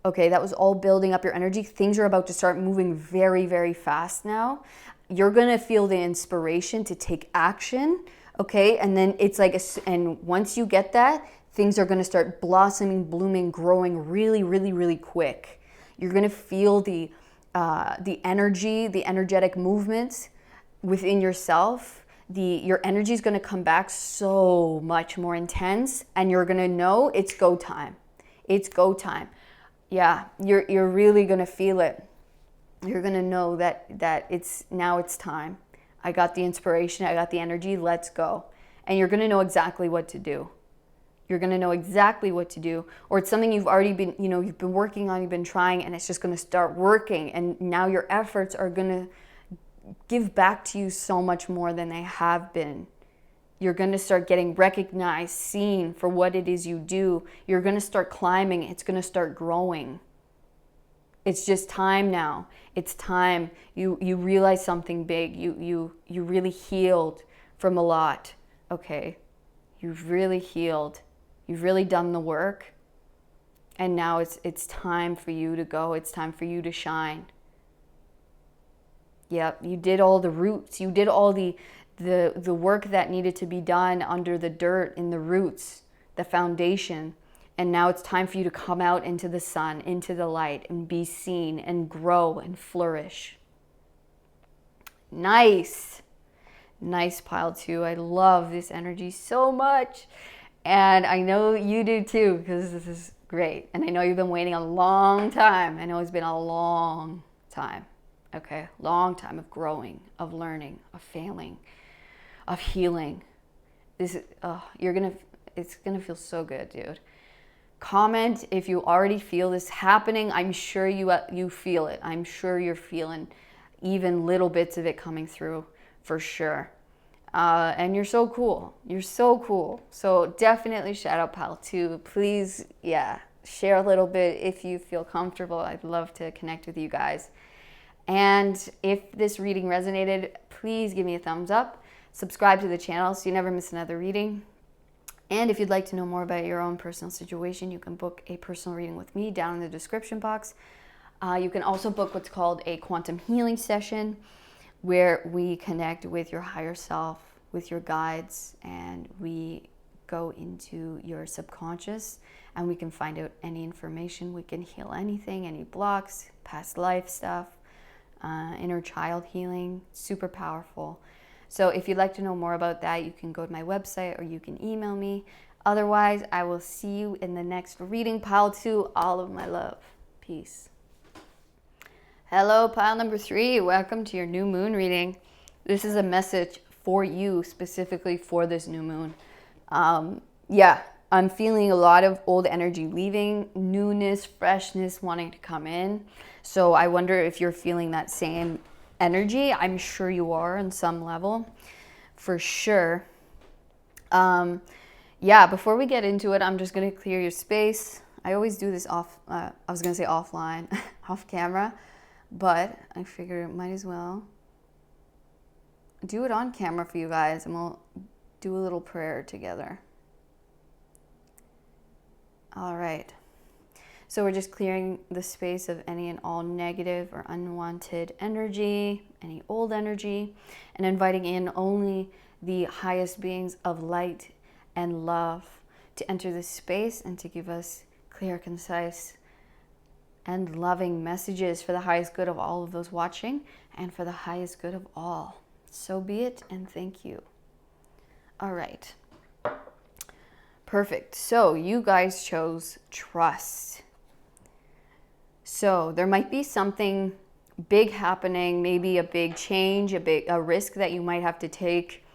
Okay, that was all building up your energy. Things are about to start moving very, very fast now. You're gonna feel the inspiration to take action. Okay, and then it's like, and once you get that, things are going to start blossoming, blooming, growing really, really, really quick. You're going to feel the energy, the energetic movements within yourself. Your energy is going to come back so much more intense, and you're going to know it's go time. It's go time. Yeah, you're really going to feel it. You're going to know that it's time. I got the inspiration, I got the energy, let's go. And you're gonna know exactly what to do. You're gonna know exactly what to do. Or it's something you've already been, you've been working on, you've been trying, and it's just gonna start working. And now your efforts are gonna give back to you so much more than they have been. You're gonna start getting recognized, seen for what it is you do. You're gonna start climbing, it's gonna start growing. It's just time now. It's time. You realize something big. You really healed from a lot. Okay. You've really healed. You've really done the work. And now it's time for you to go. It's time for you to shine. Yep, you did all the roots. You did all the work that needed to be done under the dirt, in the roots, the foundation. And now it's time for you to come out into the sun, into the light, and be seen and grow and flourish. Nice. Nice, pile two. I love this energy so much. And I know you do too, because this is great. And I know you've been waiting a long time. I know it's been a long time. Okay, long time of growing, of learning, of failing, of healing. It's gonna feel so good, dude. Comment if you already feel this happening. I'm sure you feel it. I'm sure you're feeling even little bits of it coming through for sure. And you're so cool. You're so cool. So definitely shout out pile two. Please, share a little bit if you feel comfortable. I'd love to connect with you guys. And if this reading resonated, please give me a thumbs up. Subscribe to the channel so you never miss another reading. And if you'd like to know more about your own personal situation, you can book a personal reading with me down in the description box. You can also book what's called a quantum healing session, where we connect with your higher self, with your guides, and we go into your subconscious and we can find out any information. We can heal anything, any blocks, past life stuff, inner child healing, super powerful. So if you'd like to know more about that, you can go to my website or you can email me. Otherwise, I will see you in the next reading, pile 2. All of my love. Peace. Hello, pile number 3. Welcome to your new moon reading. This is a message for you, specifically for this new moon. Yeah, I'm feeling a lot of old energy leaving, newness, freshness wanting to come in. So I wonder if you're feeling that same energy. I'm sure you are on some level, for sure. Yeah, before we get into it, I'm just going to clear your space. I always do this off, I was going to say offline, off camera, but I figure it might as well do it on camera for you guys, and we'll do a little prayer together. All right. So we're just clearing the space of any and all negative or unwanted energy, any old energy, and inviting in only the highest beings of light and love to enter this space and to give us clear, concise, and loving messages for the highest good of all of those watching and for the highest good of all. So be it, and thank you. All right. Perfect. So you guys chose trust. So there might be something big happening, maybe a big change, a risk that you might have to take.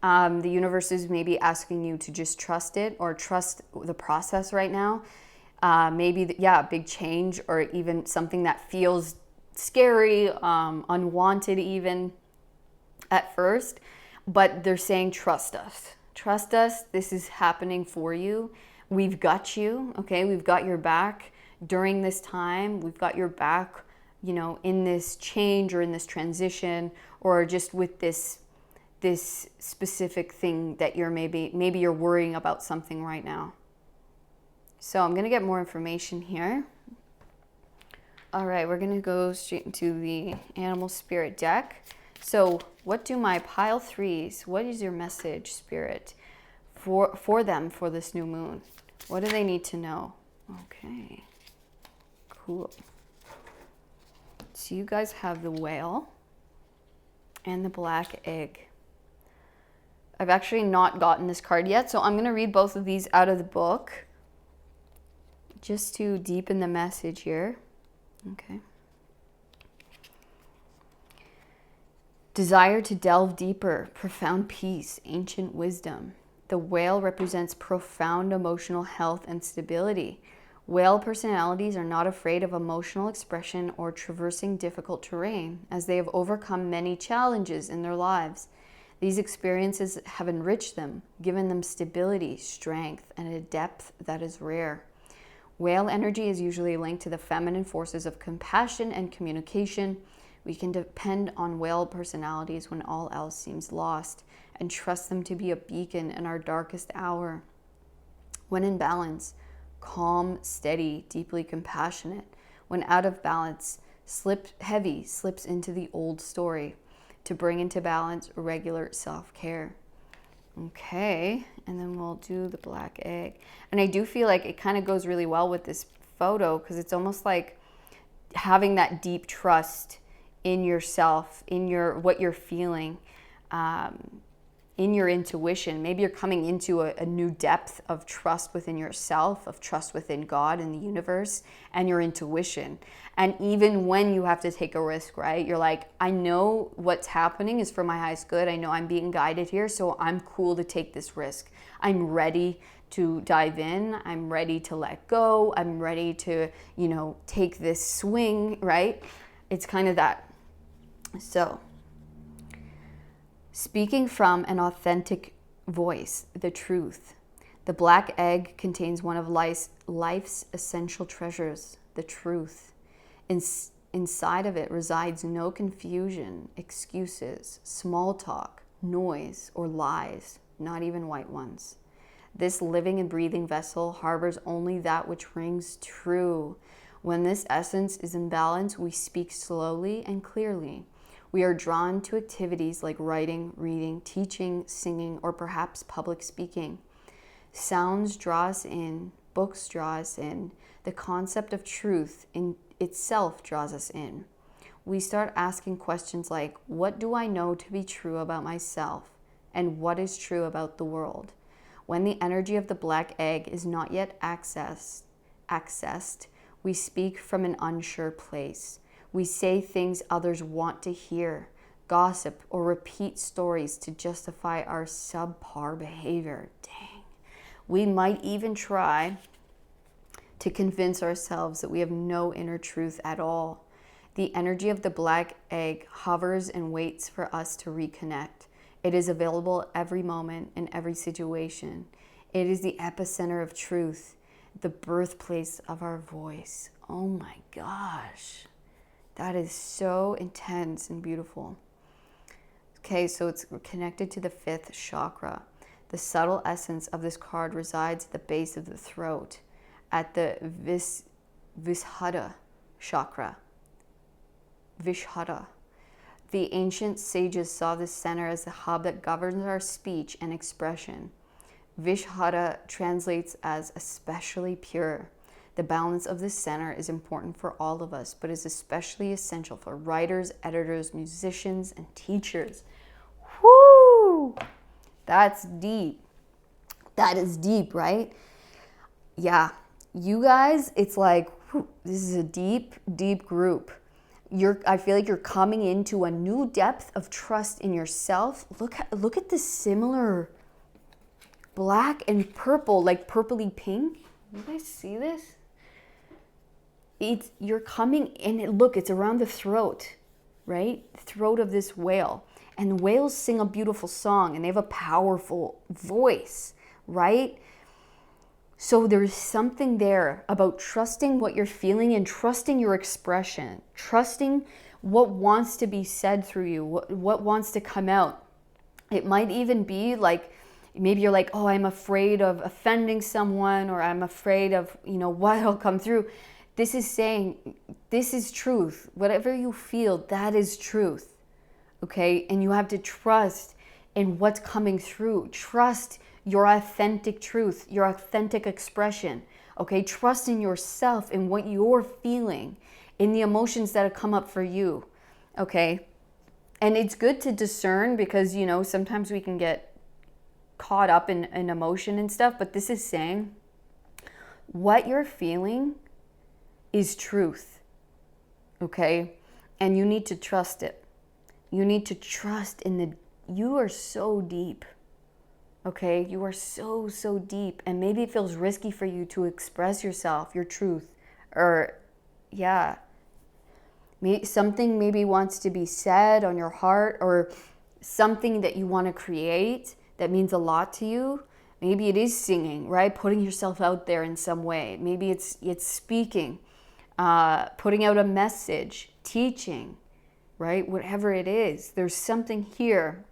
The universe is maybe asking you to just trust it or trust the process right now. Maybe, a big change, or even something that feels scary, unwanted even at first. But they're saying, trust us. Trust us. This is happening for you. We've got you, okay? We've got your back during this time. We've got your back, in this change or in this transition, or just with this specific thing that you're maybe you're worrying about something right now. So I'm going to get more information here. All right, we're going to go straight into the animal spirit deck. So what do my pile 3s, what is your message, Spirit, for them for this new moon? What do they need to know? Okay, cool. So you guys have the whale and the black egg. I've actually not gotten this card yet, so I'm going to read both of these out of the book just to deepen the message here. Okay. Desire to delve deeper, profound peace, ancient wisdom. The whale represents profound emotional health and stability. Whale personalities are not afraid of emotional expression or traversing difficult terrain, as they have overcome many challenges in their lives. These experiences have enriched them, given them stability, strength, and a depth that is rare. Whale energy is usually linked to the feminine forces of compassion and communication. We can depend on whale personalities when all else seems lost, and trust them to be a beacon in our darkest hour. When in balance, calm, steady, deeply compassionate. When out of balance, heavy slips into the old story to bring into balance regular self-care. Okay, and then we'll do the black egg. And I do feel like it kind of goes really well with this photo, because it's almost like having that deep trust in yourself, in what you're feeling, in your intuition. Maybe you're coming into a new depth of trust within yourself, of trust within God and the universe and your intuition. And even when you have to take a risk, right? You're like, I know what's happening is for my highest good. I know I'm being guided here, so I'm cool to take this risk. I'm ready to dive in. I'm ready to let go. I'm ready to, take this swing, right? It's kind of that. So, speaking from an authentic voice, the truth. The black egg contains one of life's essential treasures, the truth. inside of it resides no confusion, excuses, small talk, noise, or lies, not even white ones. This living and breathing vessel harbors only that which rings true. When this essence is in balance, we speak slowly and clearly. We are drawn to activities like writing, reading, teaching, singing, or perhaps public speaking. Sounds draw us in, books draw us in. The concept of truth in itself draws us in. We start asking questions like, what do I know to be true about myself? And what is true about the world? When the energy of the black egg is not yet accessed, we speak from an unsure place. We say things others want to hear, gossip, or repeat stories to justify our subpar behavior. Dang. We might even try to convince ourselves that we have no inner truth at all. The energy of the black egg hovers and waits for us to reconnect. It is available every moment in every situation. It is the epicenter of truth, the birthplace of our voice. Oh my gosh. That is so intense and beautiful. Okay, so it's connected to the 5th chakra. The subtle essence of this card resides at the base of the throat, at the Vishuddha chakra. Vishuddha. The ancient sages saw this center as the hub that governs our speech and expression. Vishuddha translates as especially pure. The balance of this center is important for all of us, but is especially essential for writers, editors, musicians, and teachers. Whoo! That's deep. That is deep, right? Yeah. You guys, it's like, whew, this is a deep, deep group. I feel like you're coming into a new depth of trust in yourself. Look at this similar black and purple, like purpley pink. You guys see this? You're coming in, look, it's around the throat, right? The throat of this whale. And whales sing a beautiful song and they have a powerful voice, right? So there's something there about trusting what you're feeling and trusting your expression, trusting what wants to be said through you, what wants to come out. It might even be like, maybe you're like, oh, I'm afraid of offending someone, or I'm afraid of, what'll come through. This is saying, this is truth. Whatever you feel, that is truth. Okay? And you have to trust in what's coming through. Trust your authentic truth, your authentic expression. Okay? Trust in yourself, in what you're feeling, in the emotions that have come up for you. Okay? And it's good to discern because, sometimes we can get caught up in emotion and stuff, but this is saying what you're feeling is truth, okay? And you need to trust it. You need to trust you are so deep, okay? You are so, so deep. And maybe it feels risky for you to express yourself, your truth, or something maybe wants to be said on your heart, or something that you want to create that means a lot to you. Maybe it is singing, right? Putting yourself out there in some way. Maybe it's speaking, putting out a message, teaching, right? Whatever it is, there's something here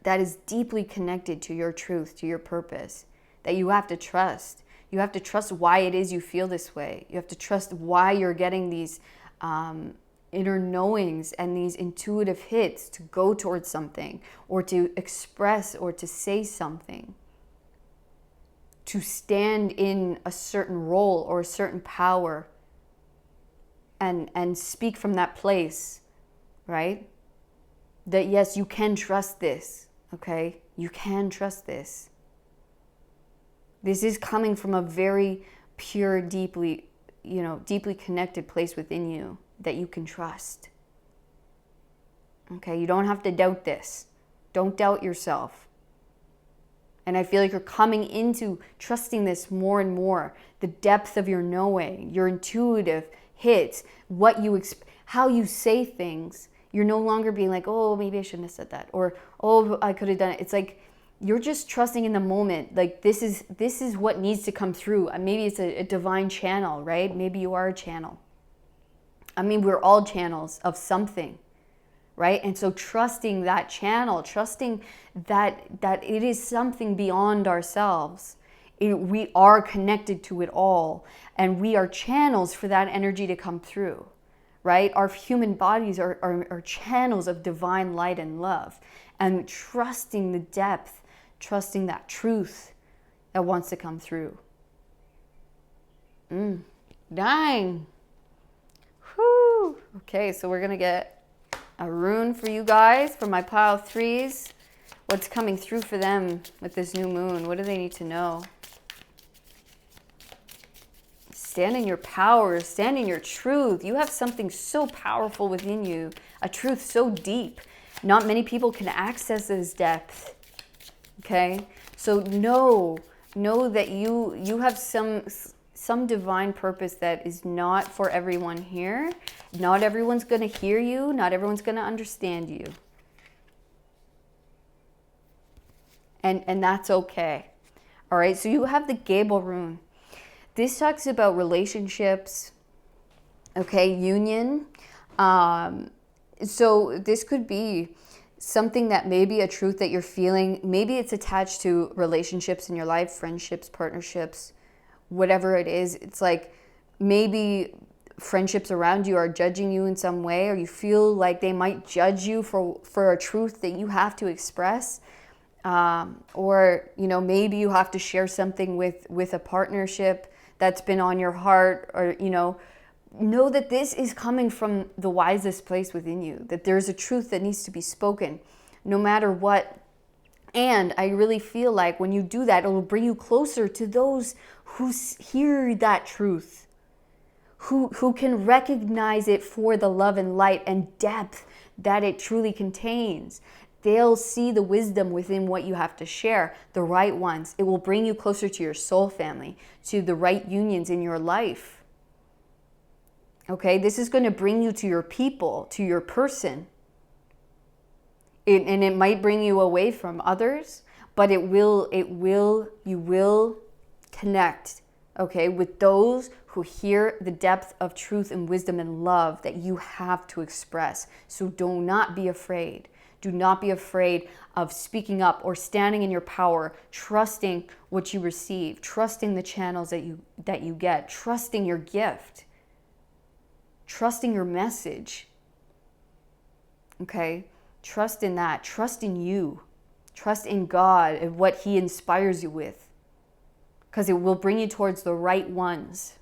that is deeply connected to your truth, to your purpose, that you have to trust. You have to trust why it is you feel this way. You have to trust why you're getting these inner knowings and these intuitive hits to go towards something, or to express, or to say something, to stand in a certain role or a certain power, and speak from that place, right? That yes, you can trust this, okay? You can trust this. This is coming from a very pure, deeply connected place within you that you can trust. Okay, you don't have to doubt this. Don't doubt yourself. And I feel like you're coming into trusting this more and more. The depth of your knowing, your intuitive hits, how you say things. You're no longer being like, oh, maybe I shouldn't have said that, or oh, I could have done it. It's like you're just trusting in the moment. Like this is what needs to come through. Maybe it's a divine channel, right? Maybe you are a channel. I mean, we're all channels of something, right? And so trusting that channel, trusting that it is something beyond ourselves. We are connected to it all, and we are channels for that energy to come through, right? Our human bodies are channels of divine light and love, and trusting the depth, trusting that truth that wants to come through. Dang. Whew. Okay, so we're going to get a rune for you guys, for my pile threes. What's coming through for them with this new moon? What do they need to know? Stand in your power, stand in your truth. You have something so powerful within you, a truth so deep. Not many people can access this depth. Okay? So know that you have some divine purpose that is not for everyone here. Not everyone's going to hear you. Not everyone's going to understand you. And that's okay. All right, so you have the Gable rune. This talks about relationships, okay, union. So this could be something that may be a truth that you're feeling. Maybe it's attached to relationships in your life, friendships, partnerships, whatever it is. It's like maybe friendships around you are judging you in some way, or you feel like they might judge you for a truth that you have to express. Or, maybe you have to share something with a partnership that's been on your heart, or, know that this is coming from the wisest place within you, that there's a truth that needs to be spoken no matter what. And I really feel like when you do that, it'll bring you closer to those who hear that truth, who can recognize it for the love and light and depth that it truly contains. They'll see the wisdom within what you have to share, the right ones. It will bring you closer to your soul family, to the right unions in your life. Okay, this is going to bring you to your people, to your person. And it might bring you away from others, but you will connect, okay, with those who hear the depth of truth and wisdom and love that you have to express. So do not be afraid. Do not be afraid of speaking up or standing in your power, trusting what you receive, trusting the channels that you get, trusting your gift, trusting your message. Okay? Trust in that. Trust in you. Trust in God and what He inspires you with. Because it will bring you towards the right ones.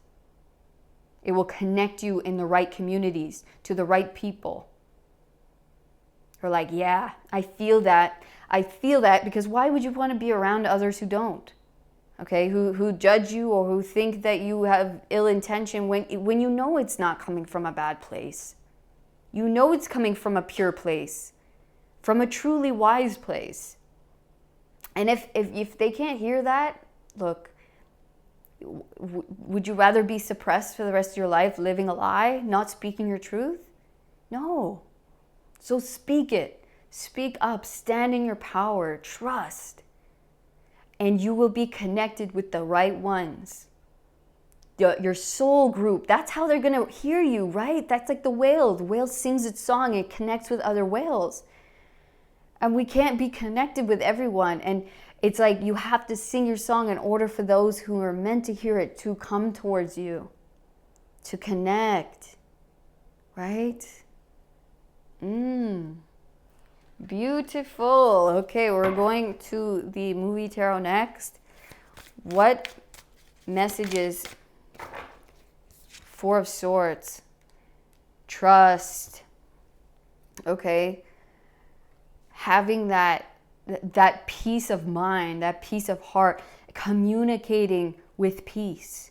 It will connect you in the right communities, to the right people. Or like, yeah, I feel that. I feel that, because why would you want to be around others who don't? Okay, who judge you or who think that you have ill intention when you know it's not coming from a bad place. You know it's coming from a pure place, from a truly wise place. And if they can't hear that, look, would you rather be suppressed for the rest of your life, living a lie, not speaking your truth? No. So speak it. Speak up. Stand in your power. Trust. And you will be connected with the right ones. Your soul group. That's how they're going to hear you, right? That's like the whale. The whale sings its song. It connects with other whales. And we can't be connected with everyone. And it's like you have to sing your song in order for those who are meant to hear it to come towards you, to connect, right? Beautiful. Okay, we're going to the movie tarot next. What messages? Four of Swords. Trust. Okay. Having that peace of mind, that peace of heart, communicating with peace,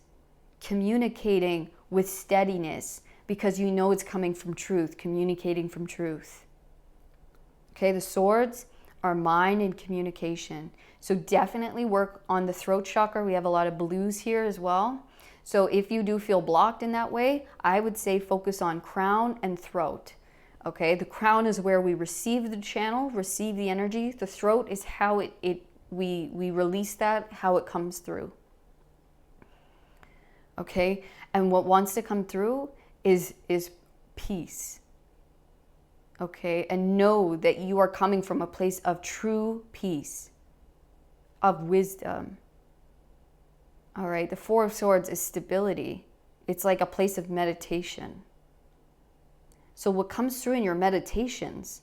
communicating with steadiness, because you know it's coming from truth, communicating from truth. Okay, the swords are mind and communication. So definitely work on the throat chakra. We have a lot of blues here as well. So if you do feel blocked in that way, I would say focus on crown and throat. Okay, the crown is where we receive the channel, receive the energy. The throat is how we release that, how it comes through. Okay, and what wants to come through is peace. Okay? And know that you are coming from a place of true peace, of wisdom. All right? The Four of Swords is stability. It's like a place of meditation. So what comes through in your meditations,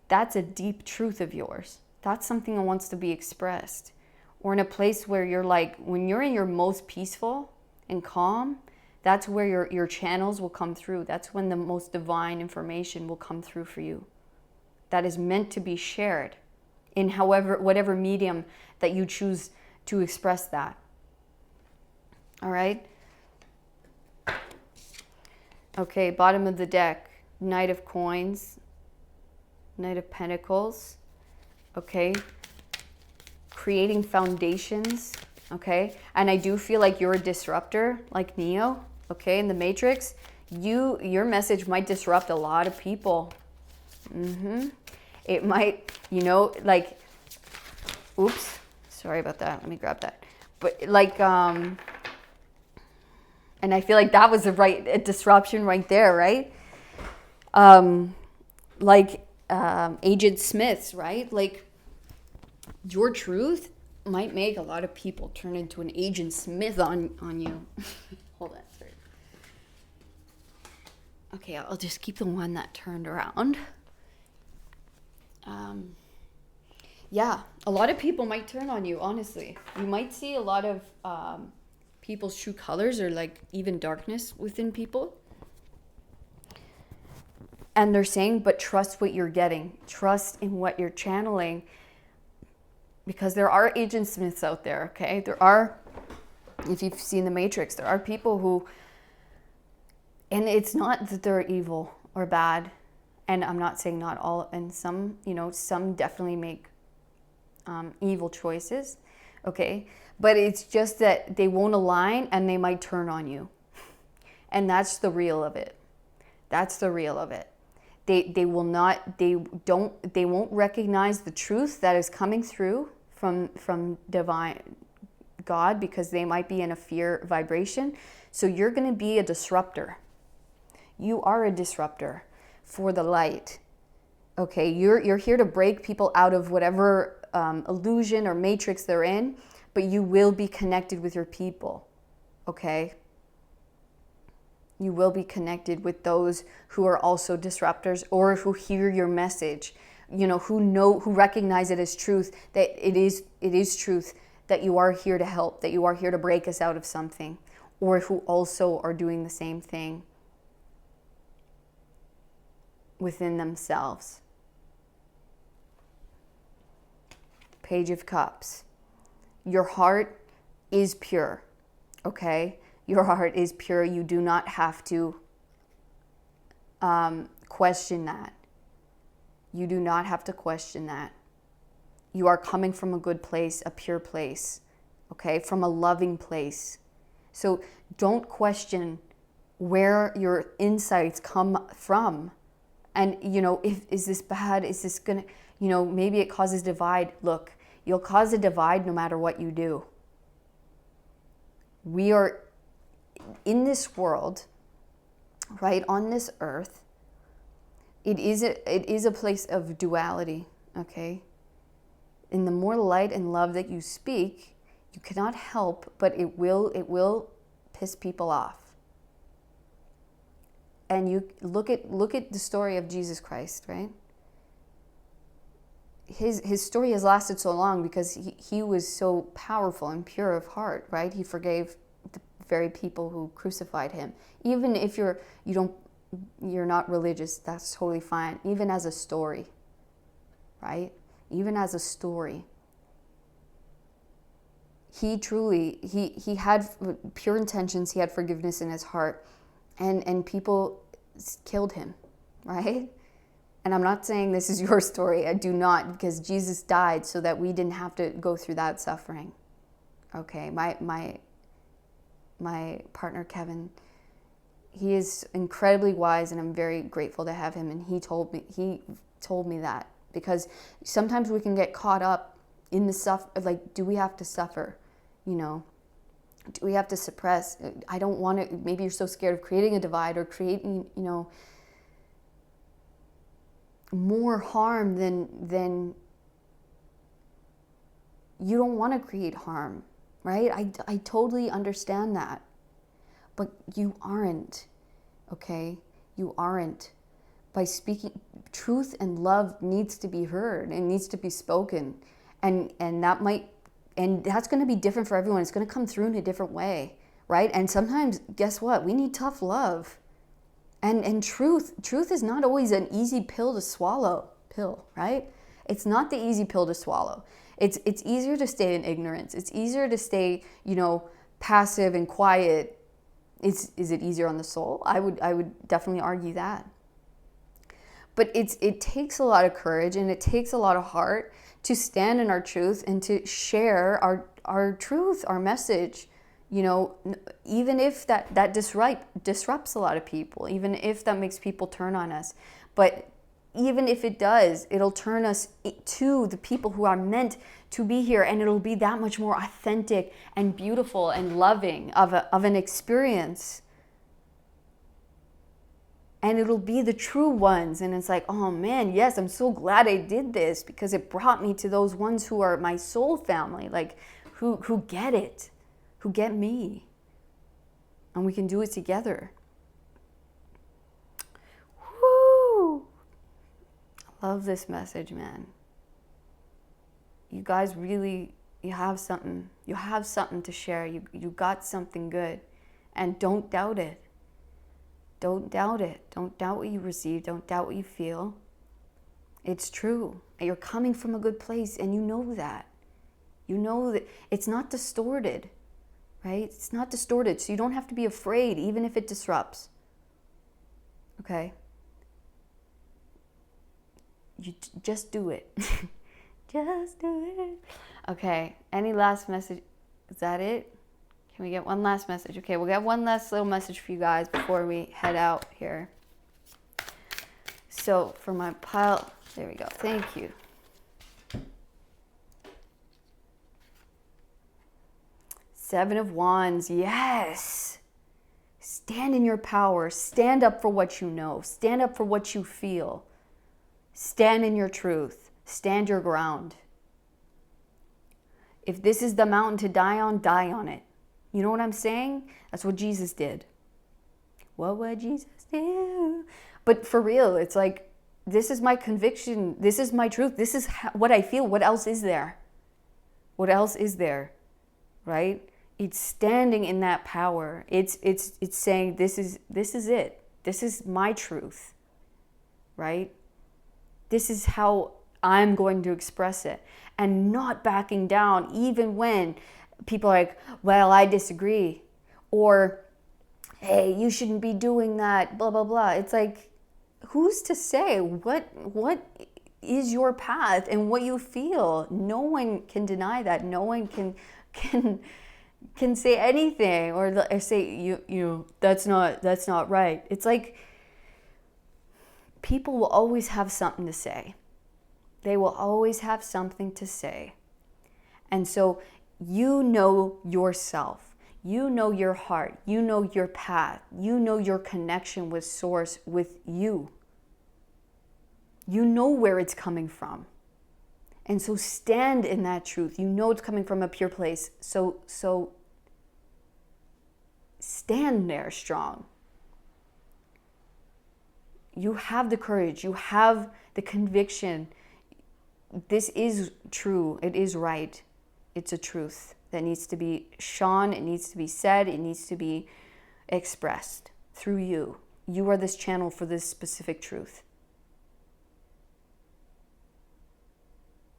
that's a deep truth of yours. That's something that wants to be expressed. Or in a place where you're like, when you're in your most peaceful and calm, that's where your channels will come through. That's when the most divine information will come through for you. That is meant to be shared in whatever medium that you choose to express that. All right? Okay, bottom of the deck. Knight of Coins, Knight of Pentacles, okay? Creating foundations, okay? And I do feel like you're a disruptor, like Neo, okay, in the Matrix. Your message might disrupt a lot of people. It might, like, oops, sorry about that. Let me grab that. But like, and I feel like that was a disruption right there, right? Agent Smiths, right? Like, your truth might make a lot of people turn into an Agent Smith on you. Hold on, sorry. Okay, I'll just keep the one that turned around. Yeah, a lot of people might turn on you, honestly. You might see a lot of people's true colors, or like even darkness within people. And they're saying, but trust what you're getting. Trust in what you're channeling. Because there are Agent Smiths out there, okay? There are, if you've seen The Matrix, there are people who, and it's not that they're evil or bad. And I'm not saying not all, and some, some definitely make evil choices, okay? But it's just that they won't align and they might turn on you. And that's the real of it. That's the real of it. They won't recognize the truth that is coming through from divine God, because they might be in a fear vibration. So you're going to be a disruptor. You are a disruptor for the light. Okay, you're here to break people out of whatever illusion or matrix they're in, but you will be connected with your people. Okay? You will be connected with those who are also disruptors, or who hear your message, who recognize it as truth, that it is truth, that you are here to help, that you are here to break us out of something, or who also are doing the same thing within themselves. Page of Cups. Your heart is pure, okay? Your heart is pure. You do not have to question that. You do not have to question that. You are coming from a good place, a pure place, okay? From a loving place. So don't question where your insights come from. And, is this bad? Is this going to, maybe it causes divide. Look, you'll cause a divide no matter what you do. We are in this world, right, on this earth. It is a place of duality, okay? In the more light and love that you speak, you cannot help, but it will piss people off. And you look at the story of Jesus Christ, right? His story has lasted so long because he was so powerful and pure of heart, right? He forgave the very people who crucified him. Even if you're not religious, that's totally fine. Even as a story, right? Even as a story. He truly, he had pure intentions. He had forgiveness in his heart, and people killed him, right? And I'm not saying this is your story. I do not, because Jesus died so that we didn't have to go through that suffering. Okay, my partner Kevin, he is incredibly wise, and I'm very grateful to have him. And he told me that, because sometimes we can get caught up in the like, do we have to suffer? Do we have to suppress? I don't want to. Maybe you're so scared of creating a divide or creating, more harm than you don't want to create harm, right? I totally understand that. But you aren't, okay? You aren't. By speaking, truth and love needs to be heard and needs to be spoken. And that's going to be different for everyone. It's going to come through in a different way, right? And sometimes, guess what? We need tough love. And truth is not always an easy pill to swallow, right? It's not the easy pill to swallow. It's easier to stay in ignorance. It's easier to stay, passive and quiet. Is it easier on the soul? I would definitely argue that. But it takes a lot of courage and it takes a lot of heart to stand in our truth and to share our truth, our message. Even if that disrupts a lot of people, even if that makes people turn on us. But even if it does, it'll turn us to the people who are meant to be here, and it'll be that much more authentic and beautiful and loving of an experience. And it'll be the true ones. And it's like, oh man, yes, I'm so glad I did this, because it brought me to those ones who are my soul family, like who get it, who get me. And we can do it together. Woo! I love this message, man. You guys really, you have something to share. You got something good. And don't doubt it. Don't doubt it. Don't doubt what you receive. Don't doubt what you feel. It's true. You're coming from a good place, and you know that. You know that it's not distorted, right? It's not distorted, so you don't have to be afraid, even if it disrupts. Okay? You just do it. Just do it. Okay, any last message? Is that it? Can we get one last message? Okay, we'll get one last little message for you guys before we head out here. So for my pile, there we go. Thank you. Seven of Wands, yes. Stand in your power. Stand up for what you know. Stand up for what you feel. Stand in your truth. Stand your ground. If this is the mountain to die on it. You know what I'm saying? That's what Jesus did. What would Jesus do? But for real, it's like, this is my conviction. This is my truth. This is what I feel. What else is there? What else is there? Right? It's standing in that power. It's saying, this is it. This is my truth. Right? This is how I'm going to express it. And not backing down, even when people are like, well, I disagree. Or, hey, you shouldn't be doing that, blah, blah, blah. It's like, who's to say what is your path and what you feel? No one can deny that. No one can say anything or say, you that's not right. It's like, people will always have something to say. They will always have something to say. And so you know yourself. You know your heart. You know your path. You know your connection with Source, with you. You know where it's coming from. And so stand in that truth. You know it's coming from a pure place. So stand there strong. You have the courage. You have the conviction. This is true. It is right. It's a truth that needs to be shone. It needs to be said. It needs to be expressed through you. You are this channel for this specific truth.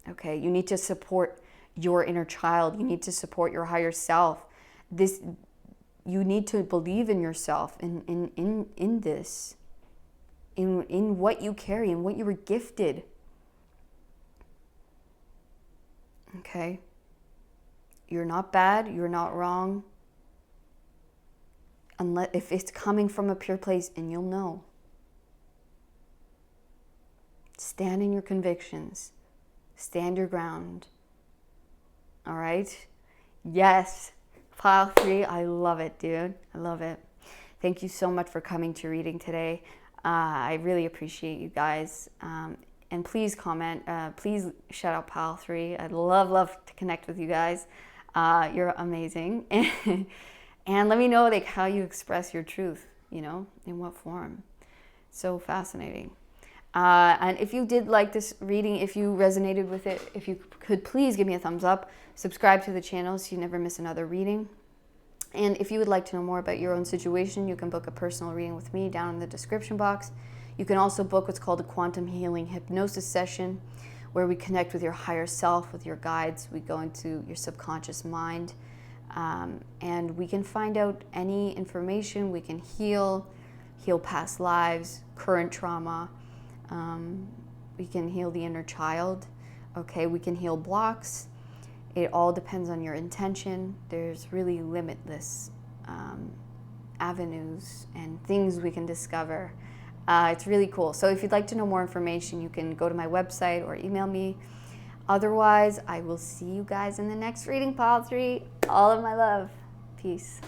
Okay, you need to support your inner child. You need to support your higher self. You need to believe in yourself, in this, in what you carry, in what you were gifted. Okay? You're not bad, you're not wrong. Unless if it's coming from a pure place, and you'll know. Stand in your convictions. Stand your ground. All right? Yes. Pile 3, I love it, dude. I love it. Thank you so much for coming to reading today. I really appreciate you guys. And please comment. Please shout out Pal 3. I'd love to connect with you guys. You're amazing. And let me know like how you express your truth, you know, in what form. So fascinating. And if you did like this reading, if you resonated with it, if you could please give me a thumbs up, subscribe to the channel so you never miss another reading. And if you would like to know more about your own situation, you can book a personal reading with me down in the description box. You can also book what's called a quantum healing hypnosis session, where we connect with your higher self, with your guides. We go into your subconscious mind, and we can find out any information. We can heal past lives, current trauma. We can heal the inner child. Okay, we can heal blocks. It all depends on your intention. There's really limitless avenues and things we can discover. It's really cool. So if you'd like to know more information, you can go to my website or email me. Otherwise, I will see you guys in the next reading, Pile 3. All of my love. Peace.